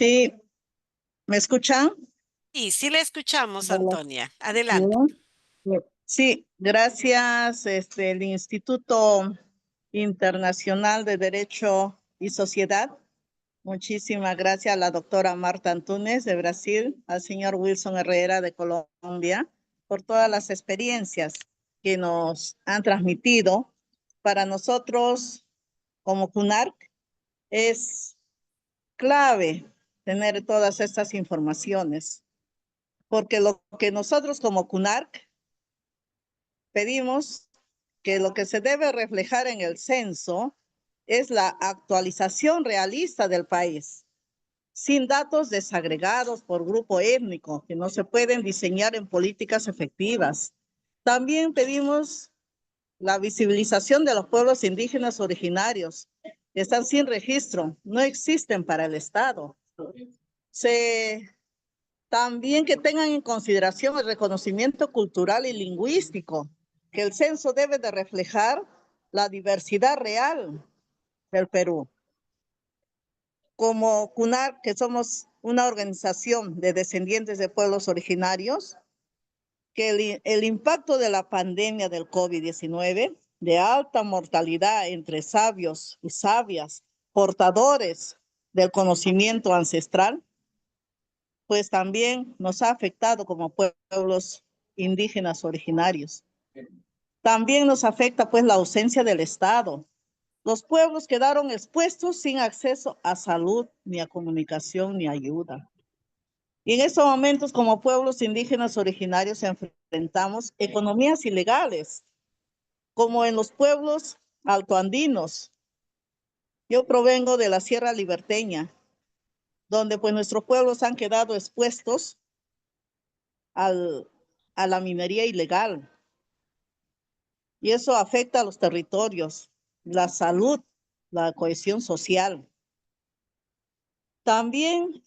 Sí, ¿me escuchan? Sí, sí le escuchamos, Hola. Antonia. Adelante. Sí, gracias, el Instituto Internacional de Derecho y Sociedad. Muchísimas gracias a la doctora Marta Antunes de Brasil, al señor Wilson Herrera de Colombia, por todas las experiencias que nos han transmitido. Para nosotros, como CUNARC, es clave tener todas estas informaciones, porque lo que nosotros como CUNARC pedimos que lo que se debe reflejar en el censo es la actualización realista del país, sin datos desagregados por grupo étnico, que no se pueden diseñar en políticas efectivas. También pedimos la visibilización de los pueblos indígenas originarios, que están sin registro, no existen para el Estado. También que tengan en consideración el reconocimiento cultural y lingüístico, que el censo debe de reflejar la diversidad real del Perú. Como CUNAR, que somos una organización de descendientes de pueblos originarios, que el impacto de la pandemia del COVID-19, de alta mortalidad entre sabios y sabias, portadores del conocimiento ancestral, pues también nos ha afectado como pueblos indígenas originarios. También nos afecta pues la ausencia del Estado. Los pueblos quedaron expuestos sin acceso a salud, ni a comunicación, ni ayuda. Y en estos momentos, como pueblos indígenas originarios, enfrentamos economías ilegales, como en los pueblos altoandinos. Yo provengo de la Sierra Liberteña, donde pues nuestros pueblos han quedado expuestos a la minería ilegal. Y eso afecta a los territorios, la salud, la cohesión social. También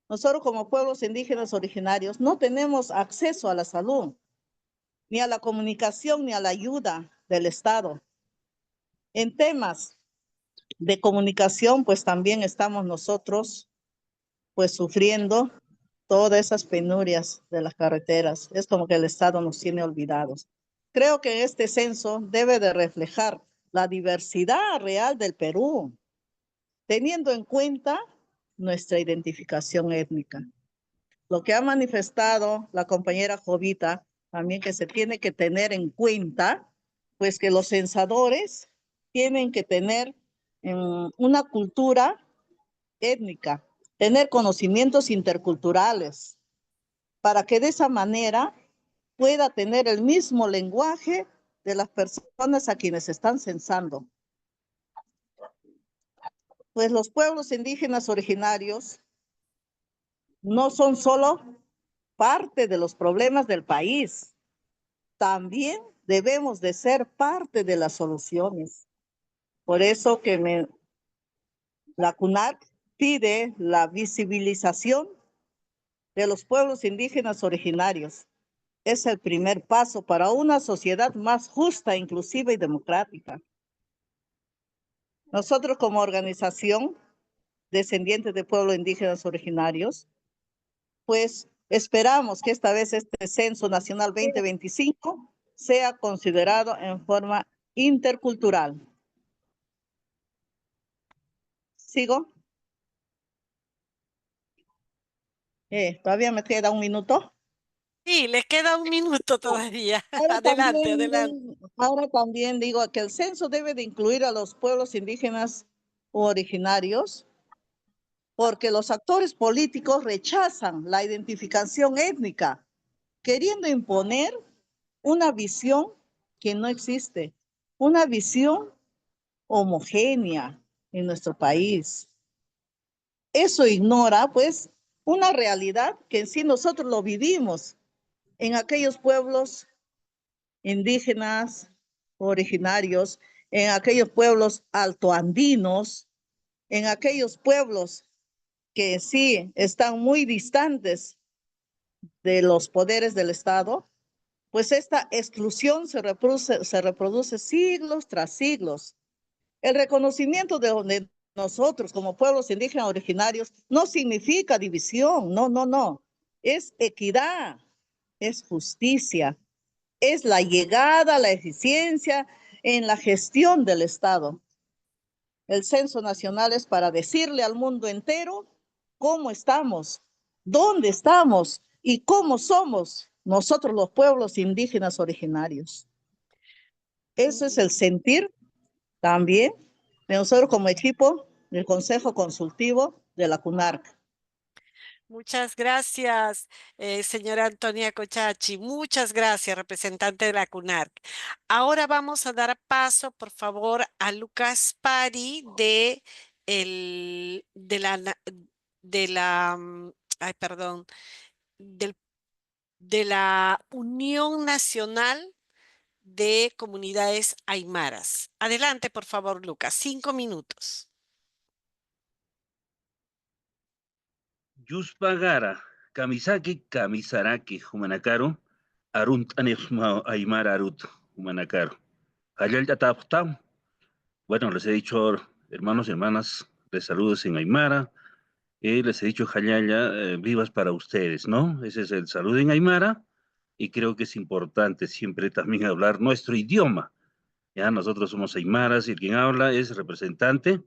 nosotros como pueblos indígenas originarios no tenemos acceso a la salud, ni a la comunicación, ni a la ayuda del Estado. En temas de comunicación, pues también estamos nosotros pues sufriendo todas esas penurias de las carreteras. Es como que el Estado nos tiene olvidados. Creo que este censo debe de reflejar la diversidad real del Perú, teniendo en cuenta nuestra identificación étnica. Lo que ha manifestado la compañera Jovita, también que se tiene que tener en cuenta, pues que los censadores tienen que tener una cultura étnica, tener conocimientos interculturales, para que de esa manera pueda tener el mismo lenguaje de las personas a quienes están censando. Pues los pueblos indígenas originarios no son solo parte de los problemas del país, también debemos de ser parte de las soluciones. Por eso que la CUNARC pide la visibilización de los pueblos indígenas originarios. Es el primer paso para una sociedad más justa, inclusiva y democrática. Nosotros como organización descendientes de pueblos indígenas originarios, pues esperamos que esta vez este Censo Nacional 2025 sea considerado en forma intercultural. ¿Sigo? ¿Todavía me queda un minuto? Sí, le queda un minuto todavía. Ahora Adelante, también, adelante. ahora también digo que el censo debe de incluir a los pueblos indígenas originarios, porque los actores políticos rechazan la identificación étnica, queriendo imponer una visión que no existe, una visión homogénea en nuestro país. Eso ignora, pues, una realidad que en sí nosotros lo vivimos en aquellos pueblos indígenas, originarios, en aquellos pueblos altoandinos, en aquellos pueblos que sí están muy distantes de los poderes del Estado, pues esta exclusión se reproduce siglos tras siglos. El reconocimiento de nosotros como pueblos indígenas originarios no significa división, no, no, no. Es equidad, es justicia, es la llegada, la eficiencia en la gestión del Estado. El Censo Nacional es para decirle al mundo entero cómo estamos, dónde estamos y cómo somos nosotros los pueblos indígenas originarios. Ese es el sentir también de nosotros como equipo del Consejo Consultivo de la CUNARC. Muchas gracias, señora Antonia Cochachi. Muchas gracias, representante de la CUNARC. Ahora vamos a dar paso, por favor, a Lucas Pari el, de la, ay, perdón, del- de la Unión Nacional de Comunidades Aymaras. Adelante, por favor, Lucas, 5 minutos. Yuspagara, Kamisaki, Kamisaraki, Humanakaru, Arunt Anishma Aymara Arut, Humanakaru. Hayal Yataptam. Bueno, les he dicho, hermanos y hermanas, les saludos en Aymara. Les he dicho, Hayaya, vivas para ustedes, ¿no? Ese es el saludo en Aymara. Y creo que es importante siempre también hablar nuestro idioma. Ya nosotros somos Aymaras y quien habla es representante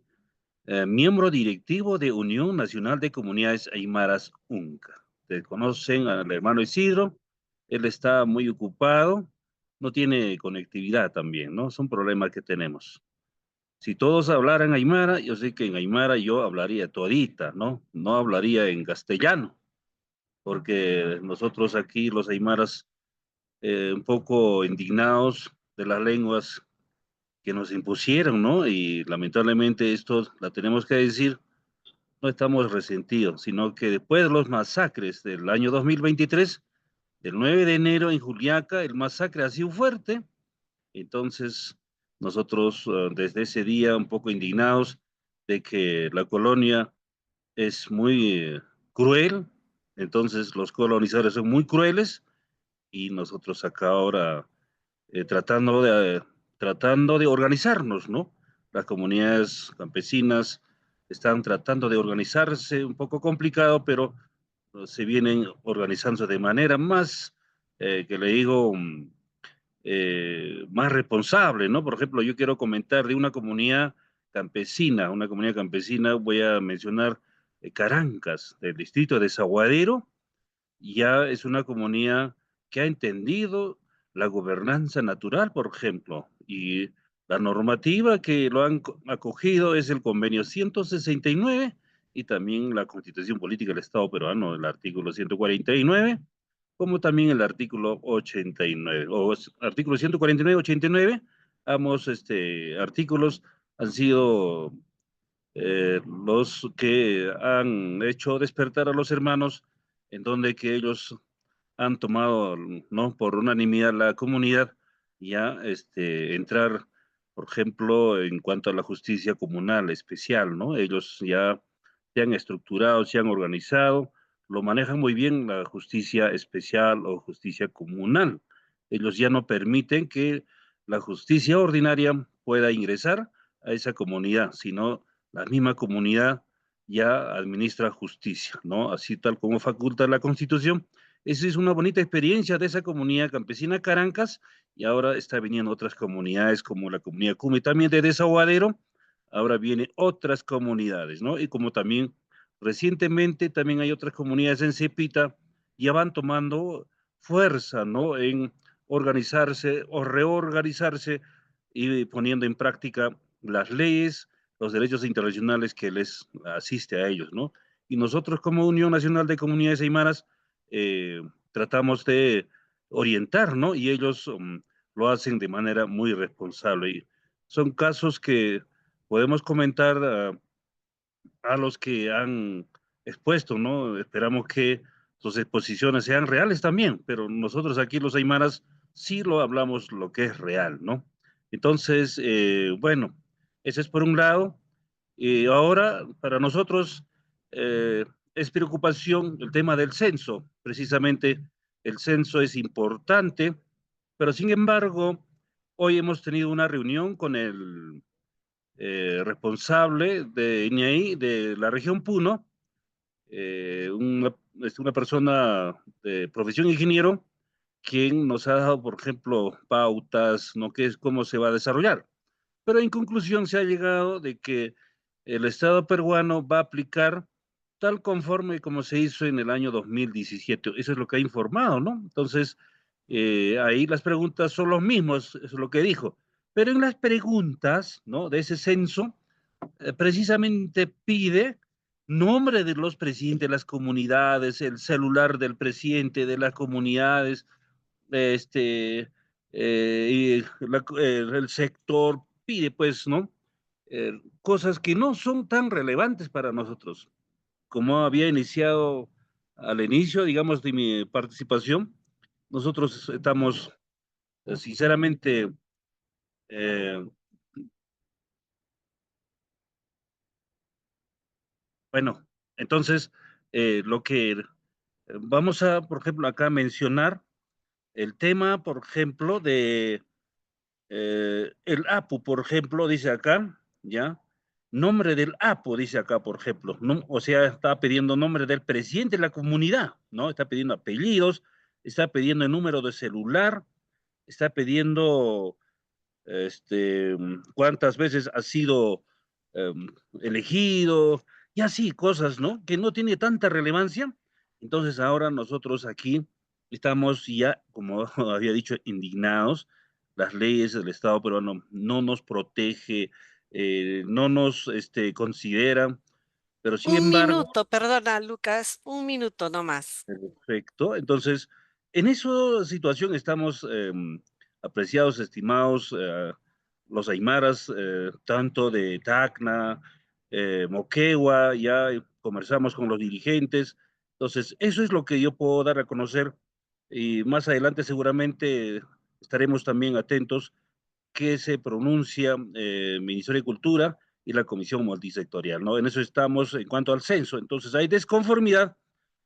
miembro directivo de Unión Nacional de Comunidades Aymaras UNCA. Ustedes conocen al hermano Isidro, él está muy ocupado, no tiene conectividad también, ¿no? Es un problema que tenemos. Si todos hablaran Aymara, yo sé que en Aymara yo hablaría todita, ¿no? No hablaría en castellano, porque nosotros aquí los Aymaras, un poco indignados de las lenguas que nos impusieron, ¿no? Y lamentablemente esto la tenemos que decir, no estamos resentidos, sino que después de los masacres del año 2023, del 9 de enero en Juliaca, el masacre ha sido fuerte. Entonces, nosotros desde ese día un poco indignados de que la colonia es muy cruel, entonces los colonizadores son muy crueles y nosotros acá ahora tratando de organizarnos, ¿no? Las comunidades campesinas están tratando de organizarse, un poco complicado, pero se vienen organizando de manera más, que le digo, más responsable, ¿no? Por ejemplo, yo quiero comentar de una comunidad campesina, voy a mencionar Carancas, del distrito de Saguadero, ya es una comunidad que ha entendido la gobernanza natural, por ejemplo, y la normativa que lo han acogido es el convenio 169 y también la Constitución Política del Estado peruano, el artículo 149, como también el artículo 89, o artículo 149, 89, ambos artículos han sido los que han hecho despertar a los hermanos, en donde que ellos han tomado, ¿no? Por unanimidad la comunidad, ya entrar, por ejemplo, en cuanto a la justicia comunal especial, ¿no? Ellos ya se han estructurado, se han organizado, lo manejan muy bien la justicia especial o justicia comunal. Ellos ya no permiten que la justicia ordinaria pueda ingresar a esa comunidad, sino la misma comunidad ya administra justicia, ¿no? Así tal como faculta la Constitución. Esa es una bonita experiencia de esa comunidad campesina Carancas y ahora está viniendo otras comunidades como la comunidad Cume también de Desaguadero, ahora vienen otras comunidades, ¿no? Y como también recientemente también hay otras comunidades en Cepita, ya van tomando fuerza, ¿no? En organizarse o reorganizarse y poniendo en práctica las leyes, los derechos internacionales que les asiste a ellos, ¿no? Y nosotros como Unión Nacional de Comunidades Aymaras eh, tratamos de orientar, ¿no? Y ellos lo hacen de manera muy responsable. Y son casos que podemos comentar a los que han expuesto, ¿no? Esperamos que sus exposiciones sean reales también, pero nosotros aquí los aymaras sí lo hablamos lo que es real, ¿no? Entonces, bueno, ese es por un lado. Y ahora, para nosotros, es preocupación el tema del censo. Precisamente, el censo es importante, pero sin embargo, hoy hemos tenido una reunión con el responsable de INEI de la región Puno, una persona de profesión ingeniero, quien nos ha dado, por ejemplo, pautas, ¿no? Que es cómo se va a desarrollar. Pero en conclusión se ha llegado de que el Estado peruano va a aplicar tal conforme como se hizo en el año 2017. Eso es lo que ha informado, ¿no? Entonces, ahí las preguntas son los mismos, eso es lo que dijo. Pero en las preguntas, ¿no? De ese censo, precisamente pide nombre de los presidentes de las comunidades, el celular del presidente de las comunidades, el sector pide, pues, ¿no? Cosas que no son tan relevantes para nosotros. Como había iniciado al inicio, digamos, de mi participación, nosotros estamos, sinceramente, eh, bueno, entonces, lo que vamos a, por ejemplo, acá mencionar el tema, por ejemplo, de el APU, por ejemplo, dice acá, ¿ya? Nombre del APU, dice acá, por ejemplo, ¿no? O sea, está pidiendo nombre del presidente de la comunidad, ¿no? Está pidiendo apellidos, está pidiendo el número de celular, está pidiendo cuántas veces ha sido elegido, y así, cosas, ¿no? Que no tiene tanta relevancia. Entonces ahora nosotros aquí estamos ya, como había dicho, indignados. Las leyes del Estado peruano no nos protege, no nos considera, pero sin Un embargo, minuto, perdona, Lucas, un minuto nomás. perfecto. Entonces, en esa situación estamos apreciados, estimados, los aymaras, tanto de Tacna, Moquegua, ya conversamos con los dirigentes. Entonces, eso es lo que yo puedo dar a conocer y más adelante seguramente estaremos también atentos que se pronuncia Ministerio de Cultura y la Comisión Multisectorial, ¿no? En eso estamos en cuanto al censo. Entonces hay desconformidad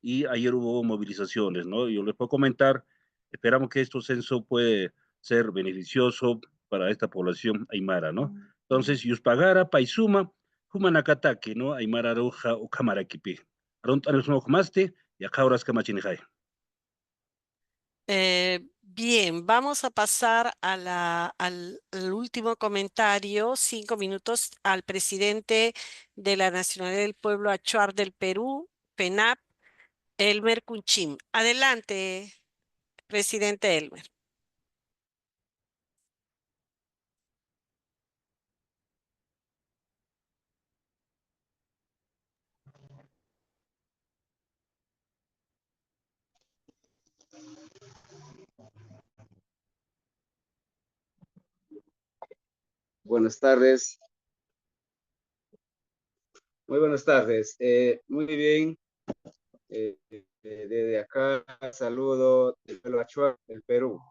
y ayer hubo movilizaciones, ¿no? Yo les puedo comentar, esperamos que este censo puede ser beneficioso para esta población aymara, ¿no? Entonces, Yuspagara, Paisuma, Humanacataque, ¿no? Aymara Roja o Camaraquipi. Arontanos no Maste y Acauras Camachinijay. Bien, vamos a pasar a al último comentario, 5 minutos, al presidente de la Nacionalidad del Pueblo Achuar del Perú, PENAP, Elmer Kunchim. Adelante, presidente Elmer. Buenas tardes. Muy buenas tardes. Muy bien. Desde acá saludo del pueblo Achuar del Perú.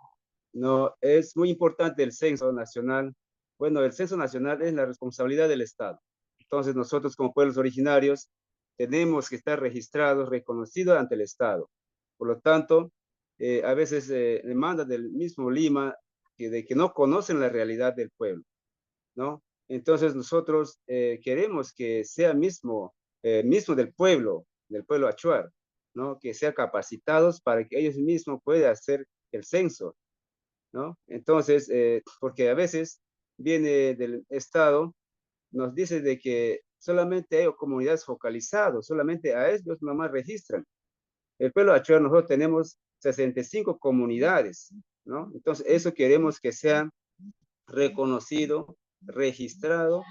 No, es muy importante el censo nacional. Bueno, el censo nacional es la responsabilidad del Estado. Entonces nosotros como pueblos originarios tenemos que estar registrados, reconocidos ante el Estado. Por lo tanto, a veces demanda del mismo Lima de que no conocen la realidad del pueblo, ¿no? Entonces nosotros queremos que sea mismo del pueblo achuar, ¿no? Que sean capacitados para que ellos mismos puedan hacer el censo, ¿no? Entonces, porque a veces viene del Estado, nos dice de que solamente hay comunidades focalizadas, solamente a ellos nomás registran. El pueblo achuar nosotros tenemos 65 comunidades, ¿no? Entonces, eso queremos que sea reconocido, registrado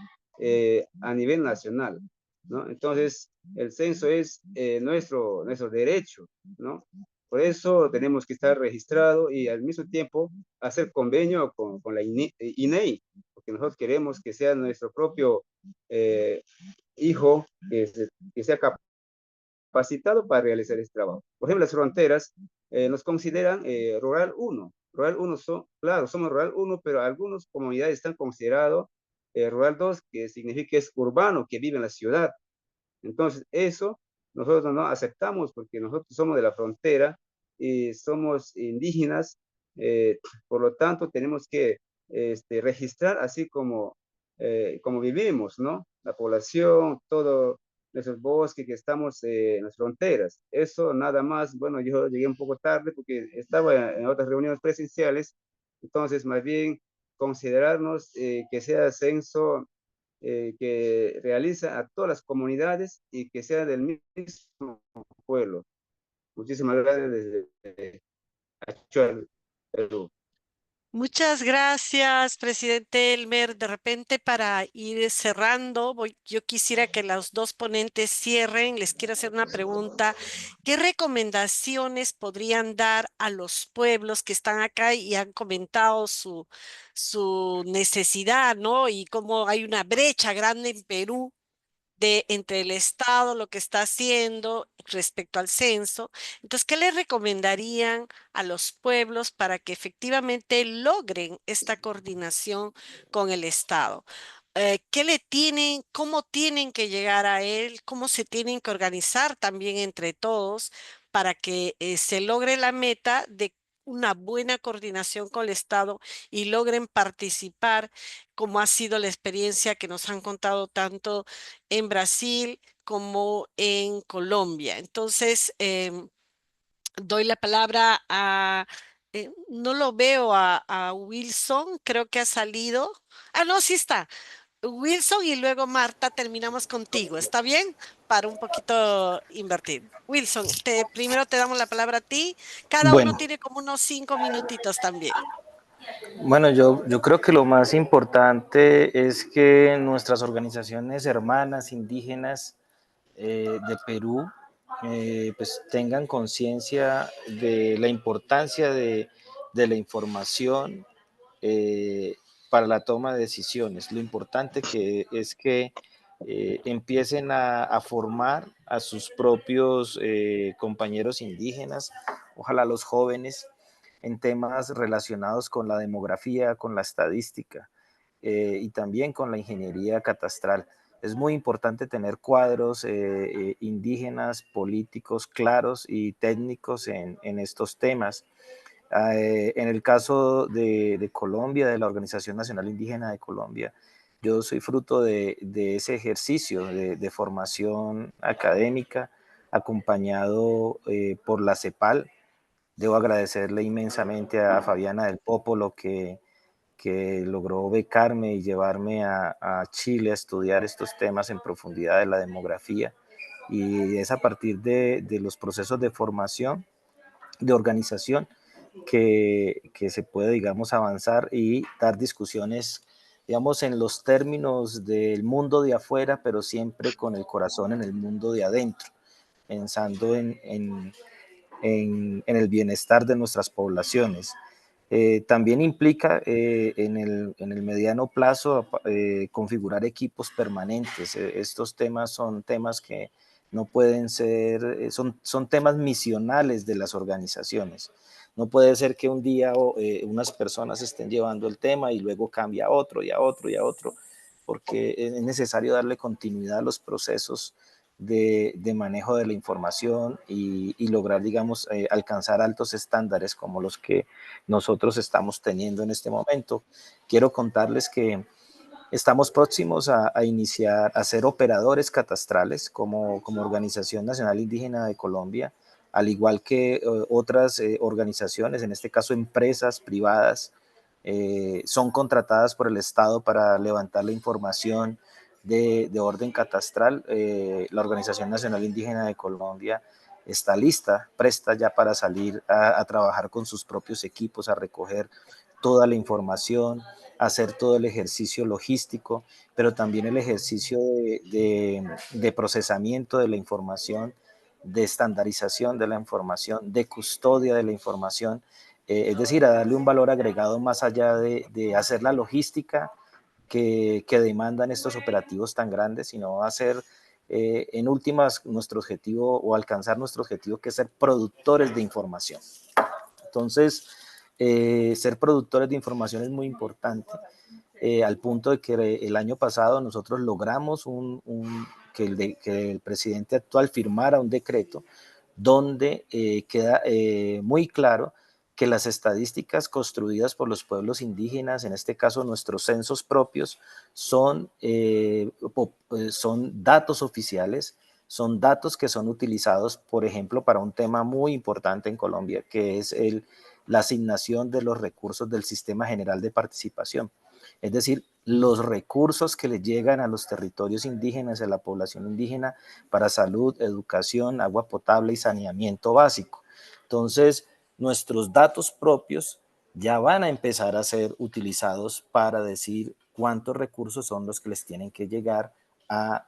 a nivel nacional, ¿no? Entonces, el censo es nuestro derecho, ¿no? Por eso tenemos que estar registrado y al mismo tiempo hacer convenio con la INEI, porque nosotros queremos que sea nuestro propio hijo que sea capacitado para realizar este trabajo. Por ejemplo, las fronteras nos consideran rural 1. Rural 1, claro, somos rural 1, pero algunas comunidades están considerados rural 2, que significa que es urbano, que vive en la ciudad. Entonces, eso nosotros no aceptamos porque nosotros somos de la frontera y somos indígenas, por lo tanto tenemos que registrar así como vivimos, ¿no? La población, todo esos bosques que estamos en las fronteras. Eso nada más, bueno, yo llegué un poco tarde porque estaba en otras reuniones presenciales, entonces más bien considerarnos que sea censo que realiza a todas las comunidades y que sea del mismo pueblo. Muchísimas gracias desde Achuar, Perú. Muchas gracias, presidente Elmer. De repente, para ir cerrando, yo quisiera que los dos ponentes cierren. Les quiero hacer una pregunta. ¿Qué recomendaciones podrían dar a los pueblos que están acá y han comentado su necesidad, ¿no? Y cómo hay una brecha grande en Perú de entre el Estado, lo que está haciendo respecto al censo. Entonces, ¿qué le recomendarían a los pueblos para que efectivamente logren esta coordinación con el Estado? ¿Qué le tienen, cómo tienen que llegar a él, cómo se tienen que organizar también entre todos para que se logre la meta de una buena coordinación con el Estado y logren participar, como ha sido la experiencia que nos han contado tanto en Brasil como en Colombia? Entonces, doy la palabra no lo veo a Wilson, creo que ha salido. Ah, no, sí está. Wilson y luego Marta, terminamos contigo, ¿está bien? Para un poquito invertir. Wilson, primero te damos la palabra a ti. Cada uno Bueno, tiene como unos 5 minutitos también. bueno, yo creo que lo más importante es que nuestras organizaciones hermanas indígenas de Perú pues tengan conciencia de la importancia de la información eh, para la toma de decisiones. Lo importante que es que empiecen a formar a sus propios compañeros indígenas, ojalá los jóvenes, en temas relacionados con la demografía, con la estadística y también con la ingeniería catastral. Es muy importante tener cuadros indígenas, políticos claros y técnicos en estos temas. En el caso de Colombia, de la Organización Nacional Indígena de Colombia, yo soy fruto de ese ejercicio de formación académica acompañado por la CEPAL. Debo agradecerle inmensamente a Fabiana del Popolo que logró becarme y llevarme a Chile a estudiar estos temas en profundidad de la demografía. Y es a partir de los procesos de formación, de organización, que se puede, digamos, avanzar y dar discusiones, digamos, en los términos del mundo de afuera, pero siempre con el corazón en el mundo de adentro, pensando en el bienestar de nuestras poblaciones. También implica en el mediano plazo configurar equipos permanentes. Estos temas son temas que no pueden ser, son temas misionales de las organizaciones. No puede ser que un día unas personas estén llevando el tema y luego cambia a otro y a otro y a otro, porque es necesario darle continuidad a los procesos de manejo de la información y lograr, digamos, alcanzar altos estándares como los que nosotros estamos teniendo en este momento. Quiero contarles que estamos próximos a iniciar, a ser operadores catastrales como Organización Nacional Indígena de Colombia, al igual que otras organizaciones, en este caso empresas privadas, son contratadas por el Estado para levantar la información de orden catastral. La Organización Nacional Indígena de Colombia está lista, presta ya para salir a trabajar con sus propios equipos, a recoger toda la información, hacer todo el ejercicio logístico, pero también el ejercicio de procesamiento de la información, de estandarización de la información, de custodia de la información, es decir, a darle un valor agregado más allá de hacer la logística que demandan estos operativos tan grandes, sino hacer en últimas nuestro objetivo o alcanzar nuestro objetivo, que es ser productores de información. Entonces, ser productores de información es muy importante, al punto de que el año pasado nosotros logramos que el presidente actual firmara un decreto donde queda muy claro que las estadísticas construidas por los pueblos indígenas, en este caso nuestros censos propios, son datos oficiales, son datos que son utilizados, por ejemplo, para un tema muy importante en Colombia, que es la asignación de los recursos del Sistema General de Participación. Es decir, los recursos que le llegan a los territorios indígenas, a la población indígena, para salud, educación, agua potable y saneamiento básico. Entonces, nuestros datos propios ya van a empezar a ser utilizados para decir cuántos recursos son los que les tienen que llegar a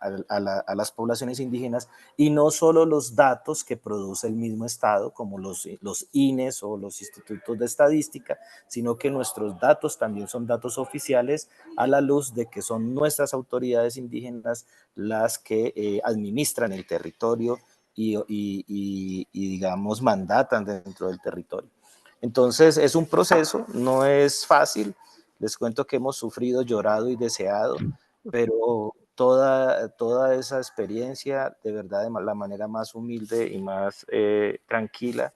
las poblaciones indígenas, y no solo los datos que produce el mismo Estado, como los INES o los institutos de estadística, sino que nuestros datos también son datos oficiales, a la luz de que son nuestras autoridades indígenas las que administran el territorio y digamos, mandatan dentro del territorio. Entonces es un proceso, no es fácil, les cuento que hemos sufrido, llorado y deseado, pero toda esa experiencia, de verdad, de la manera más humilde y más tranquila,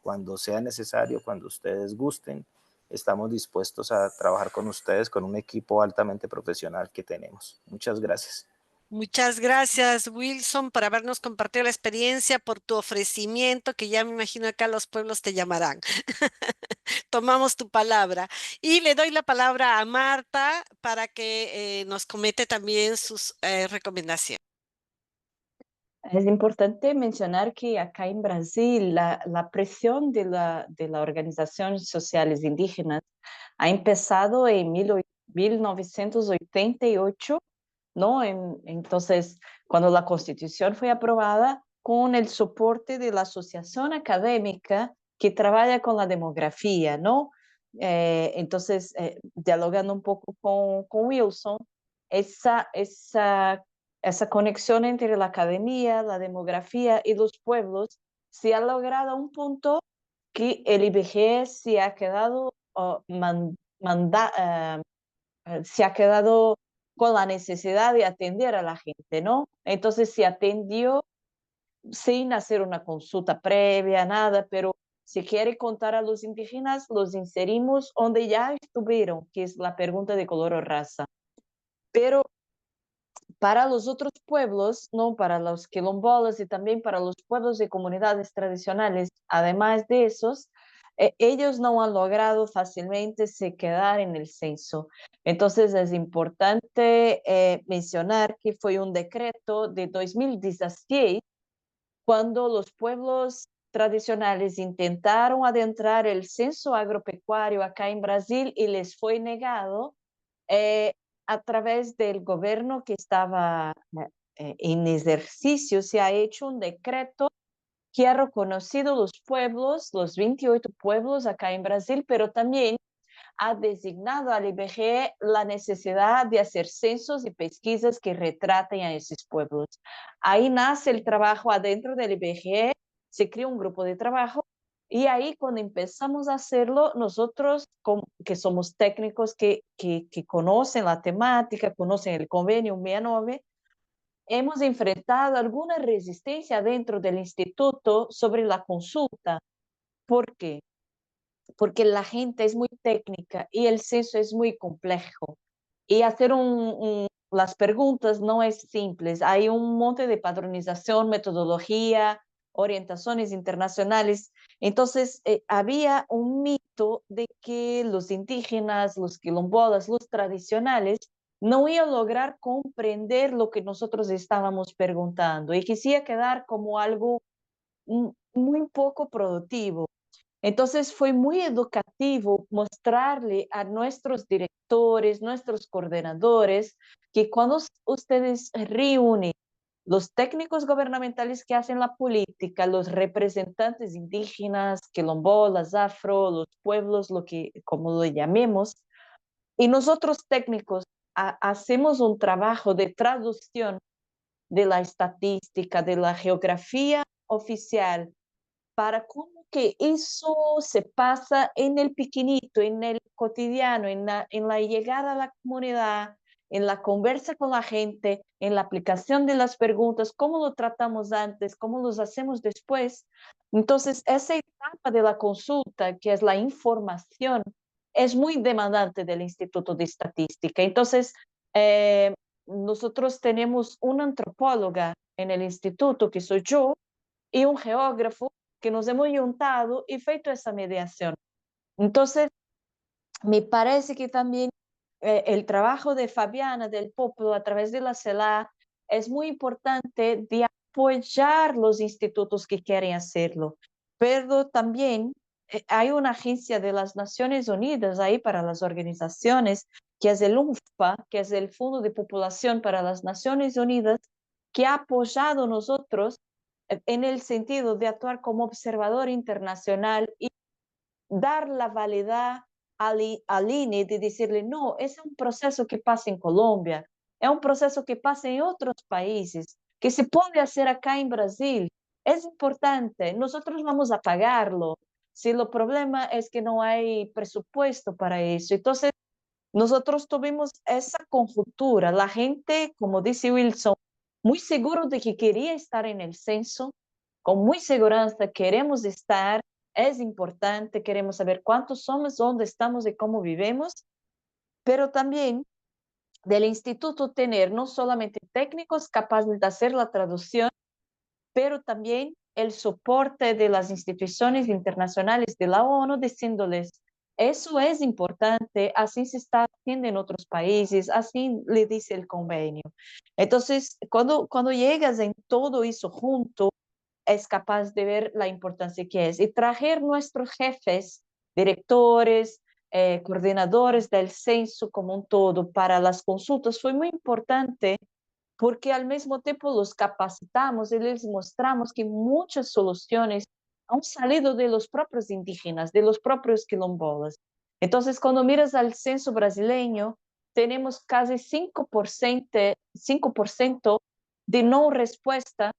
cuando sea necesario, cuando ustedes gusten, estamos dispuestos a trabajar con ustedes, con un equipo altamente profesional que tenemos. Muchas gracias. Muchas gracias, Wilson, por habernos compartido la experiencia, por tu ofrecimiento, que ya me imagino acá los pueblos te llamarán. Tomamos tu palabra. Y le doy la palabra a Marta para que nos comente también sus recomendaciones. Es importante mencionar que acá en Brasil la presión de las organizaciones sociales indígenas ha empezado en 1988, ¿no? Entonces, cuando la Constitución fue aprobada, con el soporte de la Asociación Académica que trabaja con la demografía, ¿no? Entonces, dialogando un poco con Wilson, esa conexión entre la academia, la demografía y los pueblos se ha logrado a un punto que el IBGE se ha quedado se ha quedado con la necesidad de atender a la gente, ¿no? Entonces se atendió sin hacer una consulta previa, nada, pero si quiere contar a los indígenas, los inserimos donde ya estuvieron, que es la pregunta de color o raza. Pero para los otros pueblos, ¿no? Para los quilombolas y también para los pueblos de comunidades tradicionales, además de esos, ellos no han logrado fácilmente se quedar en el censo. Entonces es importante mencionar que fue un decreto de 2016 cuando los pueblos tradicionales intentaron adentrar el censo agropecuario acá en Brasil y les fue negado. eh, a través del gobierno que estaba en ejercicio, se ha hecho un decreto que ha reconocido los pueblos, los 28 pueblos acá en Brasil, pero también ha designado al IBGE la necesidad de hacer censos y pesquisas que retraten a esos pueblos. Ahí nace el trabajo adentro del IBGE, se crea un grupo de trabajo y ahí cuando empezamos a hacerlo, nosotros que somos técnicos que conocen la temática, conocen el convenio 69, hemos enfrentado alguna resistencia dentro del instituto sobre la consulta. ¿Por qué? Porque la gente es muy técnica y el censo es muy complejo. Y hacer las preguntas no es simple. Hay un monte de padronización, metodología, orientaciones internacionales. Entonces, había un mito de que los indígenas, los quilombolas, los tradicionales, no iban a lograr comprender lo que nosotros estábamos preguntando y quisiera quedar como algo muy poco productivo. Entonces fue muy educativo mostrarle a nuestros directores, nuestros coordinadores, que cuando ustedes reúnen los técnicos gubernamentales que hacen la política, los representantes indígenas, quilombolas, afro, los pueblos, como lo llamemos, y nosotros técnicos hacemos un trabajo de traducción de la estadística, de la geografía oficial, para cómo que eso se pasa en el pequeñito, en el cotidiano, en la llegada a la comunidad, en la conversa con la gente, en la aplicación de las preguntas, cómo lo tratamos antes, cómo los hacemos después. Entonces, esa etapa de la consulta, que es la información, es muy demandante del Instituto de Estadística. Entonces, nosotros tenemos una antropóloga en el instituto, que soy yo, y un geógrafo que nos hemos juntado y feito esa mediación. Entonces, me parece que también el trabajo de Fabiana del Popolo a través de la CELA es muy importante de apoyar los institutos que quieren hacerlo, pero también hay una agencia de las Naciones Unidas ahí para las organizaciones, que es el UNFPA, que es el Fondo de Población para las Naciones Unidas, que ha apoyado a nosotros en el sentido de actuar como observador internacional y dar la validad al INE de decirle, no, es un proceso que pasa en Colombia, es un proceso que pasa en otros países, que se puede hacer acá en Brasil. Es importante, nosotros vamos a pagarlo. Si el problema es que no hay presupuesto para eso. Entonces, nosotros tuvimos esa conjuntura. La gente, como dice Wilson, muy seguro de que quería estar en el censo, con muy seguridad queremos estar, es importante, queremos saber cuántos somos, dónde estamos y cómo vivimos, pero también del instituto tener no solamente técnicos capaces de hacer la traducción, pero también el soporte de las instituciones internacionales de la ONU diciéndoles, eso es importante, así se está haciendo en otros países, así le dice el convenio. Entonces, cuando llegas en todo eso junto, es capaz de ver la importancia que es. Y traer nuestros jefes, directores, coordinadores del censo como un todo para las consultas fue muy importante porque al mismo tiempo los capacitamos y les mostramos que muchas soluciones han salido de los propios indígenas, de los propios quilombolas. Entonces, cuando miras al censo brasileño, tenemos casi 5% de no respuesta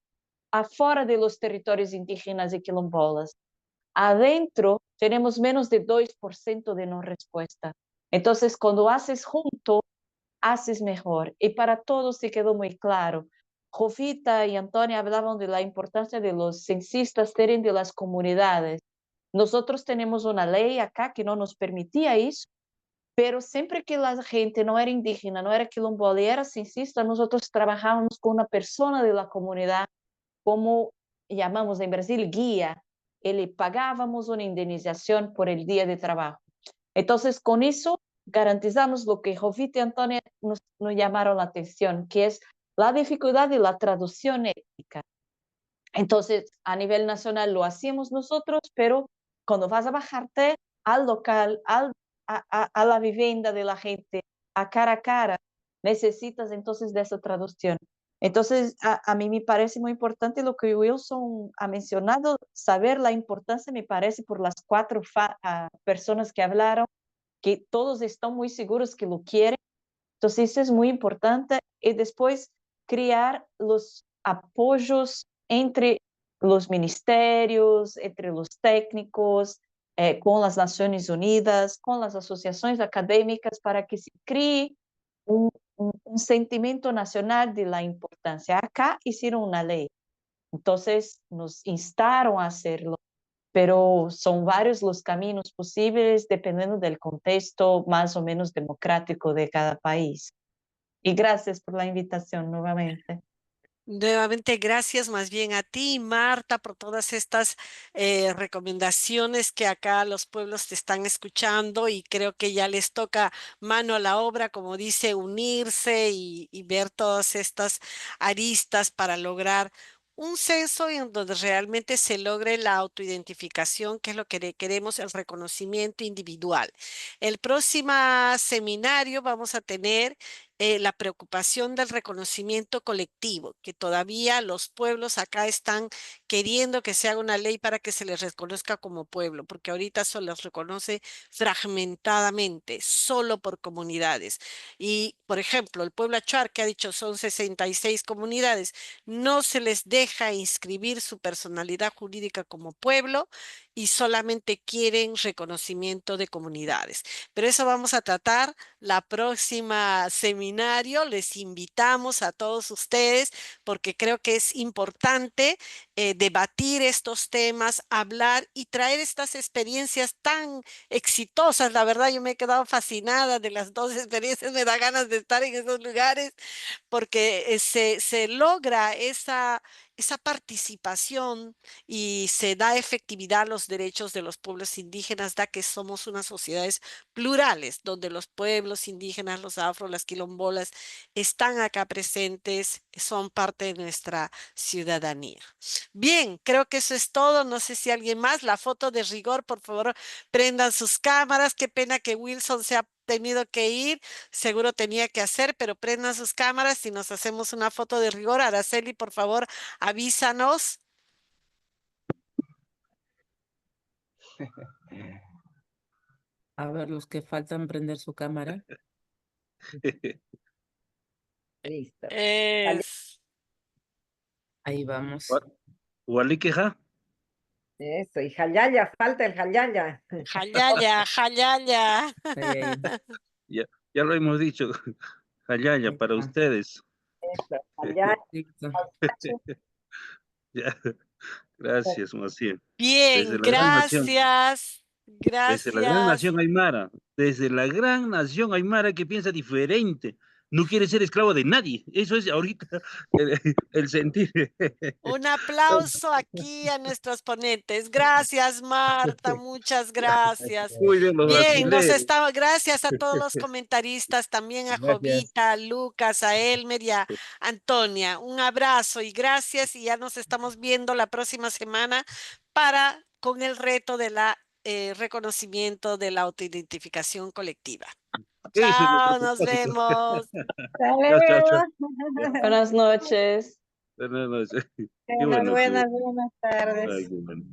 afuera de los territorios indígenas y quilombolas. Adentro tenemos menos de 2% de no respuesta. Entonces, cuando haces junto, haces mejor. Y para todos se quedó muy claro. Jovita y Antonia hablaban de la importancia de los censistas ser de las comunidades. Nosotros tenemos una ley acá que no nos permitía eso, pero siempre que la gente no era indígena, no era quilombola y era censista, nosotros trabajábamos con una persona de la comunidad, como llamamos en Brasil, guía, y le pagábamos una indemnización por el día de trabajo. Entonces, con eso garantizamos lo que Jovita y Antonia nos llamaron la atención, que es la dificultad de la traducción étnica. Entonces, a nivel nacional lo hacíamos nosotros, pero cuando vas a bajarte al local, a la vivienda de la gente, a cara, necesitas entonces de esa traducción. Entonces, a mí me parece muy importante lo que Wilson ha mencionado, saber la importancia, me parece, por las 4 personas que hablaron, que todos están muy seguros que lo quieren. Entonces, eso es muy importante. Y después, crear los apoyos entre los ministerios, entre los técnicos, con las Naciones Unidas, con las asociaciones académicas, para que se cree un sentimiento nacional de la importancia. Acá hicieron una ley, entonces nos instaron a hacerlo, pero son varios los caminos posibles dependiendo del contexto más o menos democrático de cada país. Y gracias por la invitación nuevamente. Nuevamente, gracias más bien a ti, Marta, por todas estas recomendaciones que acá los pueblos te están escuchando y creo que ya les toca mano a la obra, como dice, unirse y ver todas estas aristas para lograr un censo en donde realmente se logre la autoidentificación, que es lo que queremos, el reconocimiento individual. El próximo seminario vamos a tener la preocupación del reconocimiento colectivo, que todavía los pueblos acá están queriendo que se haga una ley para que se les reconozca como pueblo, porque ahorita se los reconoce fragmentadamente, solo por comunidades. Y, por ejemplo, el pueblo Achuar, que ha dicho son 66 comunidades, no se les deja inscribir su personalidad jurídica como pueblo y solamente quieren reconocimiento de comunidades. Pero eso vamos a tratar la próxima seminario. Les invitamos a todos ustedes porque creo que es importante debatir estos temas, hablar y traer estas experiencias tan exitosas. La verdad, yo me he quedado fascinada de las 2 experiencias, me da ganas de estar en esos lugares porque se logra esa participación y se da efectividad a los derechos de los pueblos indígenas, da que somos unas sociedades plurales, donde los pueblos indígenas, los afro, las quilombolas, están acá presentes, son parte de nuestra ciudadanía. Bien, creo que eso es todo. No sé si alguien más, la foto de rigor, por favor, prendan sus cámaras. Qué pena que Wilson se ha tenido que ir, seguro tenía que hacer, pero prendan sus cámaras y nos hacemos una foto de rigor. Araceli, por favor, avísanos. A ver, los que faltan prender su cámara. Listo. Es... Ahí vamos. Hualiqueja. Eso, y Jayaya, falta el Jayaya. Jayaya, Jayaya. Ahí. Ya lo hemos dicho. Jayaya, Ahí para está. ustedes. Eso, Jayaya. Listo. Ya. Gracias, Maciel. Bien, Desde la gran nación. gracias. Desde la gran Gracias. nación Aymara, desde la gran nación Aymara que piensa diferente, no quiere ser esclavo de nadie. Eso es ahorita el sentir. Un aplauso aquí a nuestros ponentes. Gracias, Marta, muchas gracias. Muy bien, los Bien, brasileños. gracias a todos los comentaristas, también a Gracias. Jovita, a Lucas, a Elmer y a Antonia. Un abrazo y gracias, y ya nos estamos viendo la próxima semana con el reto de la reconocimiento de la autoidentificación colectiva. Eso es nuestro Chao, nos propósito. vemos. Chao, chao, chao. Buenas noches. Buenas noches. Qué bueno. Buenas tardes. Ay, qué bueno.